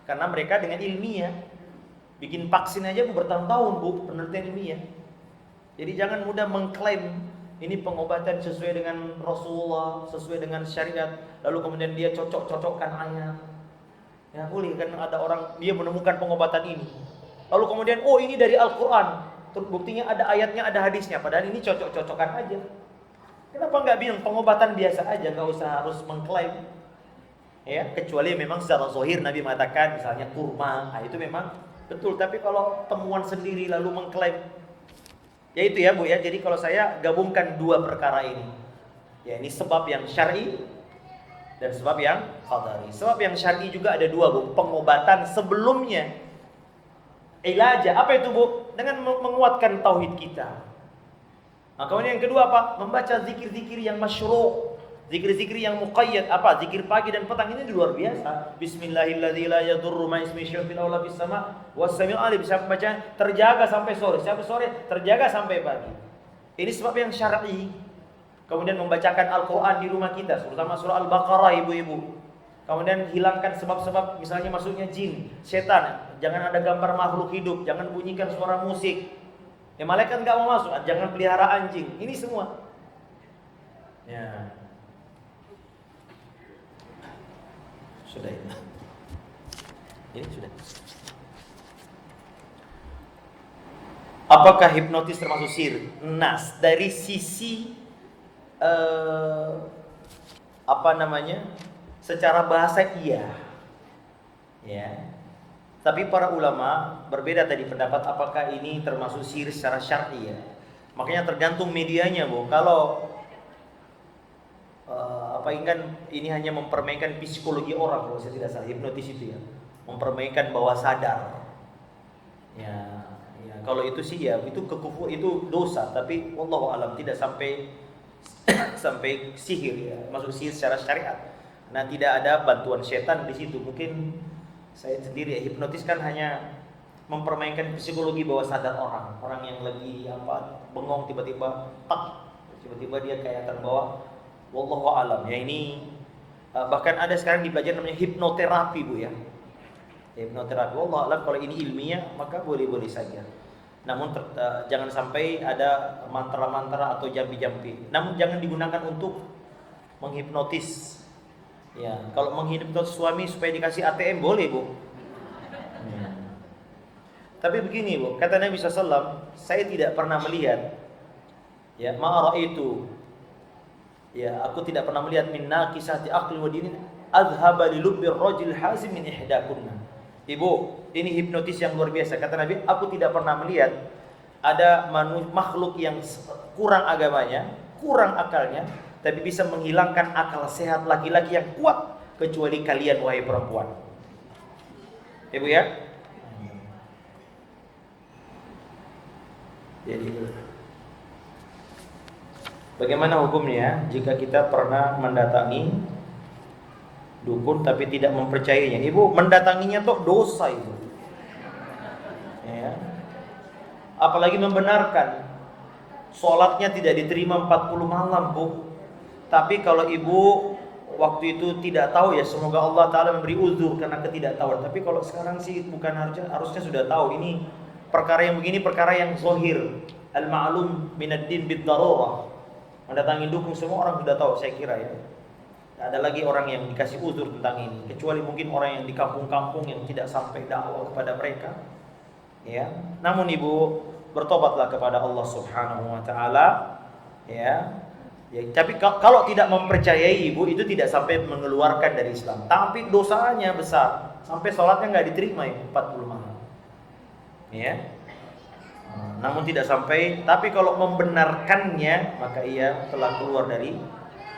[SPEAKER 1] Karena mereka dengan ilmiah. Bikin vaksin aja bertahun-tahun, Bu, penelitian ilmiah. Jadi jangan mudah mengklaim ini pengobatan sesuai dengan Rasulullah, sesuai dengan syariat, lalu kemudian dia cocok-cocokkan ayat. Ya boleh kan, ada orang dia menemukan pengobatan ini, lalu kemudian ini dari Al-Quran, buktinya ada ayatnya, ada hadisnya, padahal ini cocok-cocokan aja. Kenapa nggak bilang pengobatan biasa aja, nggak usah harus mengklaim, ya, kecuali memang secara zahir Nabi mengatakan misalnya kurma, itu memang betul. Tapi kalau temuan sendiri lalu mengklaim, ya itu ya Bu ya. Jadi kalau saya gabungkan dua perkara ini, ya ini sebab yang syar'i dan sebab yang qadari. Sebab yang syar'i juga ada dua, Bu. Pengobatan sebelumnya, ilaja, apa itu, Bu? Dengan menguatkan tauhid kita. Nah, kemudian yang kedua apa? Membaca zikir-zikir yang masyru', zikir-zikir yang muqayyad. Apa? Zikir pagi dan petang ini luar biasa. Bismillahirrahmanirrahim, la yadurru ma ismi syai'un fil ardi was sama' was sami'ul alim. Siapa baca terjaga sampai sore, siapa sore terjaga sampai pagi. Ini sebab yang syar'i. Kemudian membacakan Al-Quran di rumah kita, terutama surah Al-Baqarah, ibu-ibu. Kemudian hilangkan sebab-sebab, misalnya masuknya jin, setan. Jangan ada gambar makhluk hidup, jangan bunyikan suara musik. Ya, malaikat nggak mau masuk, jangan pelihara anjing. Ini semua. Ya. Sudah ini. Ini sudah. Apakah hipnotis termasuk sihir? Nas, dari sisi secara bahasa iya, ya. Tapi para ulama berbeda tadi pendapat apakah ini termasuk sihir secara syar'i, ya. Makanya tergantung medianya, Bu. Kalau ini hanya mempermainkan psikologi orang, kalau saya tidak salah, hipnotis itu ya, mempermainkan bawah sadar. Ya, kalau itu sih ya itu kekufur, itu dosa, tapi wallahu alam tidak sampai sihir, ya, masuk sihir secara syariat. Nah, tidak ada bantuan setan di situ. Mungkin saya sendiri ya, hipnotis kan hanya mempermainkan psikologi bawah sadar orang yang lagi bengong, tiba-tiba dia kayak terbawa. Wallahu alam. Ya, ini bahkan ada sekarang dipelajari namanya hipnoterapi, Bu ya. Hipnoterapi. Wallahu alam, kalau ini ilmiah maka boleh-boleh saja. Namun jangan sampai ada mantra-mantra atau jampi-jampi. Namun jangan digunakan untuk menghipnotis. Ya, kalau menghipnotis suami supaya dikasih ATM boleh, Bu. Ya. Tapi begini, Bu, kata Nabi SAW, saya tidak pernah melihat, ya, itu, ya, aku tidak pernah melihat min naqisati aqli wa dinin adhaba li lubbi rajul hazim min ihdakunna. Ibu, ini hipnotis yang luar biasa. Kata Nabi, aku tidak pernah melihat ada makhluk yang kurang agamanya, kurang akalnya, tapi bisa menghilangkan akal sehat laki-laki yang kuat, kecuali kalian, wahai perempuan. Ibu ya. Jadi, bagaimana hukumnya jika kita pernah mendatangi dukun tapi tidak mempercayainya? Ibu, mendatanginya tuh dosa, Ibu. Ya. Apalagi membenarkan. Sholatnya tidak diterima 40 malam, Bu. Tapi kalau Ibu waktu itu tidak tahu, ya semoga Allah Ta'ala memberi uzur karena ketidaktahuan. Tapi kalau sekarang sih bukan harusnya sudah tahu. Ini perkara yang begini, perkara yang zahir. Al-ma'lum minad din bid-darurah. Mendatangi dukun semua orang sudah tahu, saya kira, ya. Ada lagi orang yang dikasih uzur tentang ini, kecuali mungkin orang yang di kampung-kampung yang tidak sampai dakwah kepada mereka, ya. Namun Ibu, bertobatlah kepada Allah Subhanahu wa taala, ya. Ya, tapi kalau tidak mempercayai, Ibu, itu tidak sampai mengeluarkan dari Islam, tapi dosanya besar, sampai sholatnya nggak diterima, Ibu, 40 malam, ya. Namun tidak sampai, tapi kalau membenarkannya maka ia telah keluar dari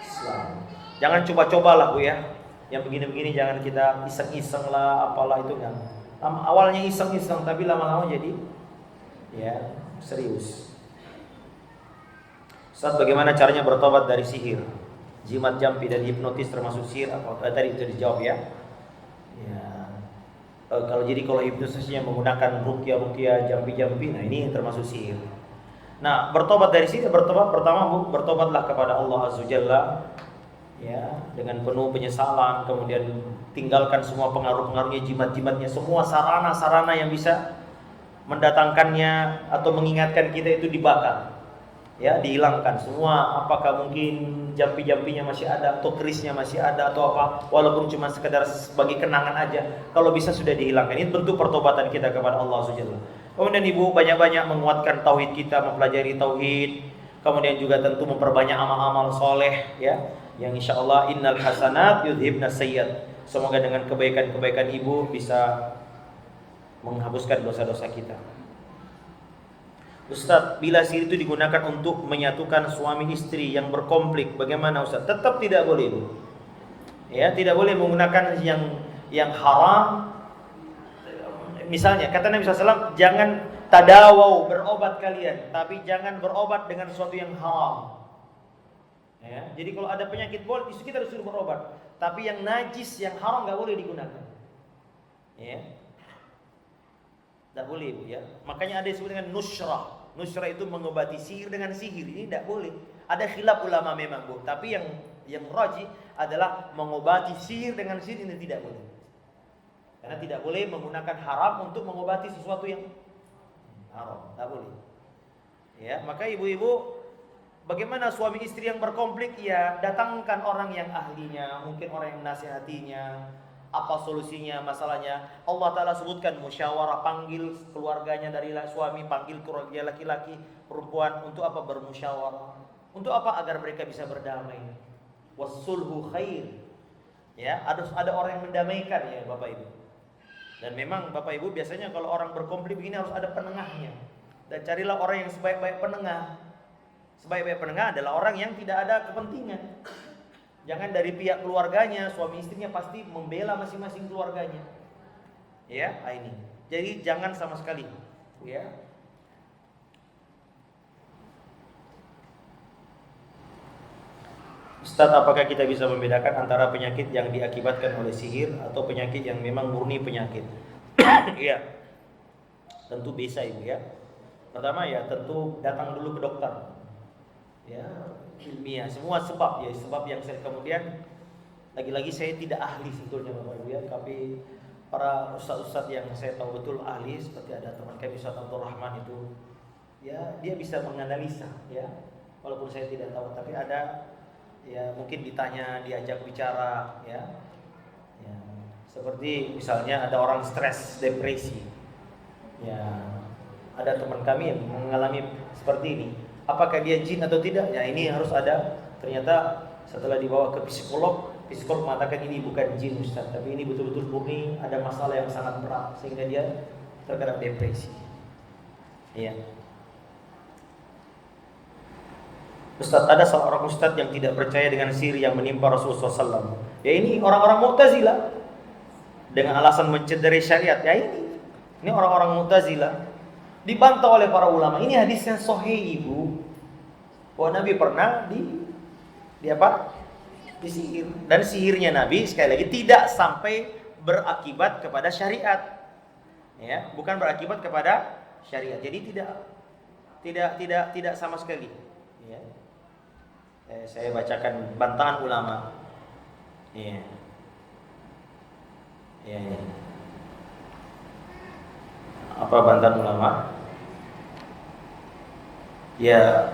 [SPEAKER 1] Islam. Jangan coba-cobalah, Bu ya. Yang begini-begini jangan kita iseng-iseng lah, apalah itu, enggak. Awalnya iseng-iseng tapi lama-lama jadi ya serius. Ustaz, bagaimana caranya bertobat dari sihir? Jimat, jampi, dan hipnotis termasuk sihir apa? Tadi itu dijawab ya. Ya. Kalau hipnotisnya menggunakan ruqyah, jampi-jampi, nah ini termasuk sihir. Nah, bertobat dari sihir, pertama bertobatlah kepada Allah Azza Jalla ya, dengan penuh penyesalan, kemudian tinggalkan semua pengaruh-pengaruhnya, jimat-jimatnya, semua sarana-sarana yang bisa mendatangkannya atau mengingatkan kita itu dibakar. Ya, dihilangkan semua. Apakah mungkin jampi-jampinya masih ada atau kerisnya masih ada atau apa, walaupun cuma sekedar sebagai kenangan aja, kalau bisa sudah dihilangkan. Ini bentuk pertobatan kita kepada Allah Subhanahu wa taala. Kemudian ibu banyak-banyak menguatkan tauhid kita, mempelajari tauhid, kemudian juga tentu memperbanyak amal-amal soleh ya, yang insyaallah innal hasanat yudhibna sayyiat. Semoga dengan kebaikan-kebaikan ibu bisa menghapuskan dosa-dosa kita. Ustaz, bila sihir itu digunakan untuk menyatukan suami istri yang berkonflik, bagaimana Ustaz? Tetap tidak boleh, Bu. Ya, tidak boleh menggunakan yang haram. Misalnya kata Nabi SAW, jangan tadawau, berobat kalian, tapi jangan berobat dengan sesuatu yang haram. Ya, jadi kalau ada penyakit boleh, itu kita disuruh berobat, tapi yang najis, yang haram nggak boleh digunakan. Ya, tidak boleh, Bu ya. Makanya ada yang disebut dengan nusyrah. Nusyrah itu mengobati sihir dengan sihir. Ini tidak boleh. Ada khilaf ulama memang, Bu. Tapi yang rajih adalah mengobati sihir dengan sihir ini tidak boleh. Karena tidak boleh menggunakan haram untuk mengobati sesuatu yang haram. Tidak boleh. Ya, maka ibu-ibu, bagaimana suami istri yang berkonflik? Ya, datangkan orang yang ahlinya, mungkin orang yang menasihatinya. Apa solusinya masalahnya? Allah Ta'ala sebutkan musyawarah, panggil keluarganya dari suami, panggil keluarga laki-laki, perempuan, untuk apa? Bermusyawarah. Untuk apa? Agar mereka bisa berdamai. Wassulhu khair. Ya, ada orang yang mendamaikan ya Bapak Ibu. Dan memang Bapak Ibu biasanya kalau orang berkonflik begini harus ada penengahnya. Dan carilah orang yang sebaik-baik penengah. Sebaik-baik penengah adalah orang yang tidak ada kepentingan. Jangan dari pihak keluarganya, suami istrinya pasti membela masing-masing keluarganya. Ya, ini. Jadi jangan sama sekali, ya. Ustaz, apakah kita bisa membedakan antara penyakit yang diakibatkan oleh sihir atau penyakit yang memang murni penyakit? Iya. Tentu bisa Ibu ya. Pertama ya tentu datang dulu ke dokter. Ya, ilmiah semua sebab ya, sebab yang saya kemudian lagi-lagi saya tidak ahli sebetulnya Bapak Ibu ya, tapi para ustaz-ustaz yang saya tahu betul ahli, seperti ada teman kami Ustaz Abdul Rahman itu ya, dia bisa menganalisa ya, walaupun saya tidak tahu, tapi ada ya, mungkin ditanya, diajak bicara ya, ya seperti misalnya ada orang stres, depresi ya, ada teman kami yang mengalami seperti ini. Apakah dia jin atau tidak? Ya ini harus ada. Ternyata setelah dibawa ke psikolog mengatakan ini bukan jin Ustaz, tapi ini betul-betul murni ada masalah yang sangat berat sehingga dia terkena depresi. Iya. Ustaz, ada seorang ustaz yang tidak percaya dengan sihir yang menimpa Rasulullah SAW. Ya ini orang-orang Mu'tazilah dengan alasan mencederai syariat. Ya ini orang-orang Mu'tazilah. Dibantah oleh para ulama. Ini hadis yang sahih Ibu. Bahwa Nabi pernah disihir. Dan sihirnya Nabi sekali lagi tidak sampai berakibat kepada syariat. Ya, bukan berakibat kepada syariat. Jadi tidak sama sekali. Ya. Saya bacakan bantahan ulama. Ya. Ya. Apa bantahan ulama? Ya,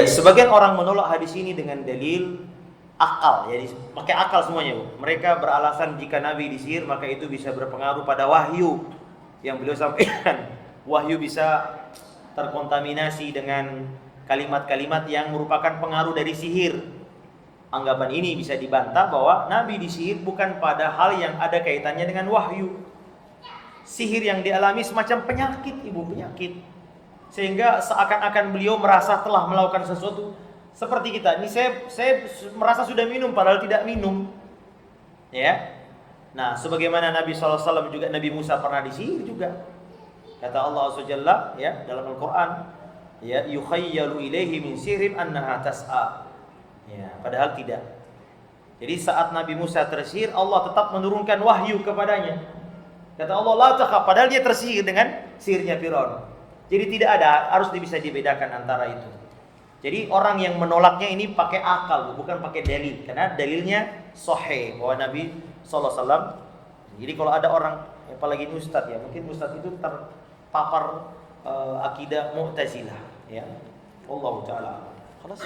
[SPEAKER 1] sebagian orang menolak hadis ini dengan dalil akal, jadi pakai akal semuanya, Bu. Mereka beralasan jika Nabi disihir maka itu bisa berpengaruh pada wahyu yang beliau sampaikan. Wahyu bisa terkontaminasi dengan kalimat-kalimat yang merupakan pengaruh dari sihir. Anggapan ini bisa dibantah bahwa Nabi disihir bukan pada hal yang ada kaitannya dengan wahyu. Sihir yang dialami semacam penyakit, Ibu, penyakit. Sehingga seakan-akan beliau merasa telah melakukan sesuatu. Seperti kita, ini saya merasa sudah minum padahal tidak minum. Ya. Nah, sebagaimana Nabi SAW juga, Nabi Musa pernah disihir juga. Kata Allah Azza Jalla ya dalam Al-Qur'an, ya yukhayyalu ilaihi min sihrim annaha tas'a. Ya, padahal tidak. Jadi saat Nabi Musa tersihir, Allah tetap menurunkan wahyu kepadanya. Kata Allah, la takhaf, padahal dia tersihir dengan sihirnya Firaun. Jadi tidak ada, harus bisa dibedakan antara itu. Jadi orang yang menolaknya ini pakai akal, bukan pakai dalil. Karena dalilnya sahih bahwa Nabi SAW. Jadi kalau ada orang, apalagi ustadz ya, mungkin ustadz itu terpapar akidah Mu'tazilah, ya. Allah Taala. Khalas.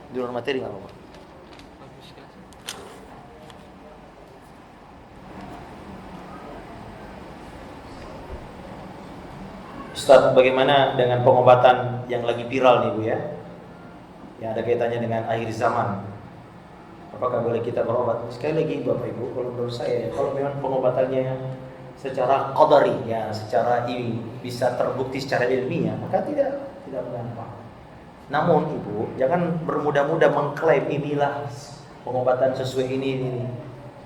[SPEAKER 1] Di luar materi nggak apa-apa. Ustaz, bagaimana dengan pengobatan yang lagi viral nih Bu ya? Yang ada kaitannya dengan akhir zaman. Apakah boleh kita berobat? Sekali lagi Bapak Ibu, kalau menurut saya, kalau memang pengobatannya secara qadari, ya, secara ini bisa terbukti secara ilmiah, maka tidak mengapa. Namun Ibu, jangan bermudah-mudah mengklaim inilah pengobatan sesuai ini.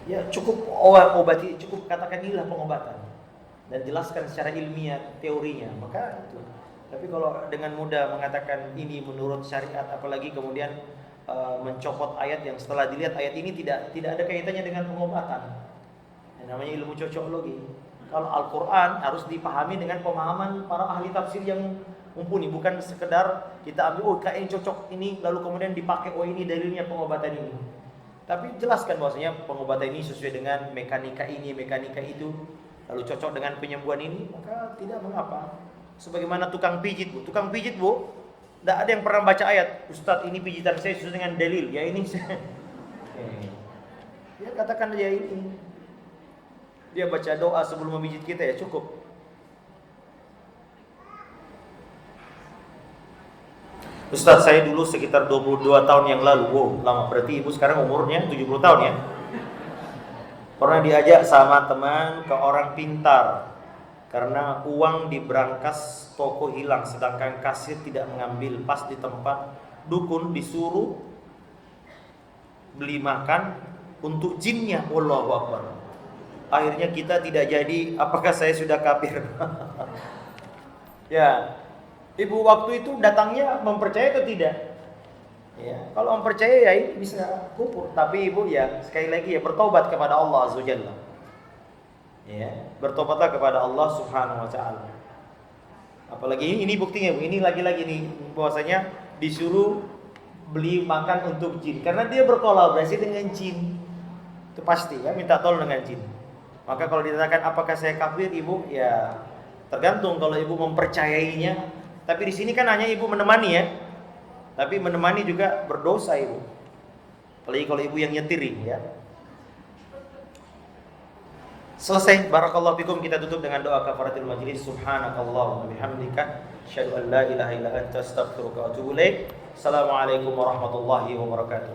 [SPEAKER 1] Ya cukup obati, cukup katakan inilah pengobatan dan jelaskan secara ilmiah teorinya, maka itu. Tapi kalau dengan mudah mengatakan ini menurut syariat, apalagi kemudian mencopot ayat yang setelah dilihat ayat ini tidak ada kaitannya dengan pengobatan. Yang namanya ilmu cocokologi. Kalau Al-Quran harus dipahami dengan pemahaman para ahli tafsir yang mumpuni, bukan sekedar kita ambil kayaknya cocok ini lalu kemudian dipakai ini dalilnya pengobatan ini. Tapi jelaskan bahwasanya pengobatan ini sesuai dengan mekanika ini, mekanika itu, lalu cocok dengan penyembuhan ini, maka tidak mengapa. Sebagaimana tukang pijit Bu, tidak ada yang pernah baca ayat, Ustadz ini pijitan saya sesuai dengan dalil, ya ini saya. Ya katakan dia ini. Dia baca doa sebelum memijit kita ya cukup. Ustadz, saya dulu sekitar 22 tahun yang lalu. Wow, lama. Berarti ibu sekarang umurnya 70 tahun ya. Pernah diajak sama teman ke orang pintar karena uang di brankas toko hilang, sedangkan kasir tidak mengambil. Pas di tempat dukun disuruh beli makan untuk jinnya. Wallahu akbar. Akhirnya kita tidak jadi. Apakah saya sudah kafir? Ya, ibu waktu itu datangnya mempercayai atau tidak? Ya, kalau mempercayai ya ini bisa kufur. Tapi ibu ya sekali lagi ya bertobat kepada Allah Azza Jalla. Ya, bertobatlah kepada Allah Subhanahu Wa Taala. Apalagi ini buktinya Bu. Ini lagi-lagi nih bahwasanya disuruh beli makan untuk jin karena dia berkolaborasi dengan jin. Itu pasti ya minta tolong dengan jin. Maka kalau dikatakan apakah saya kafir ibu? Ya tergantung kalau ibu mempercayainya. Tapi di sini kan hanya ibu menemani ya. Tapi menemani juga berdosa ibu. Apalagi kalau ibu yang nyetiri ya. Selesai. Barakallahu fikum. Kita tutup dengan doa kafaratul majlis. Subhanakallahumma bihamdika asyhadu an la ilaha illa anta astaghfiruka wa atubu ilaik. Assalamualaikum warahmatullahi wabarakatuh.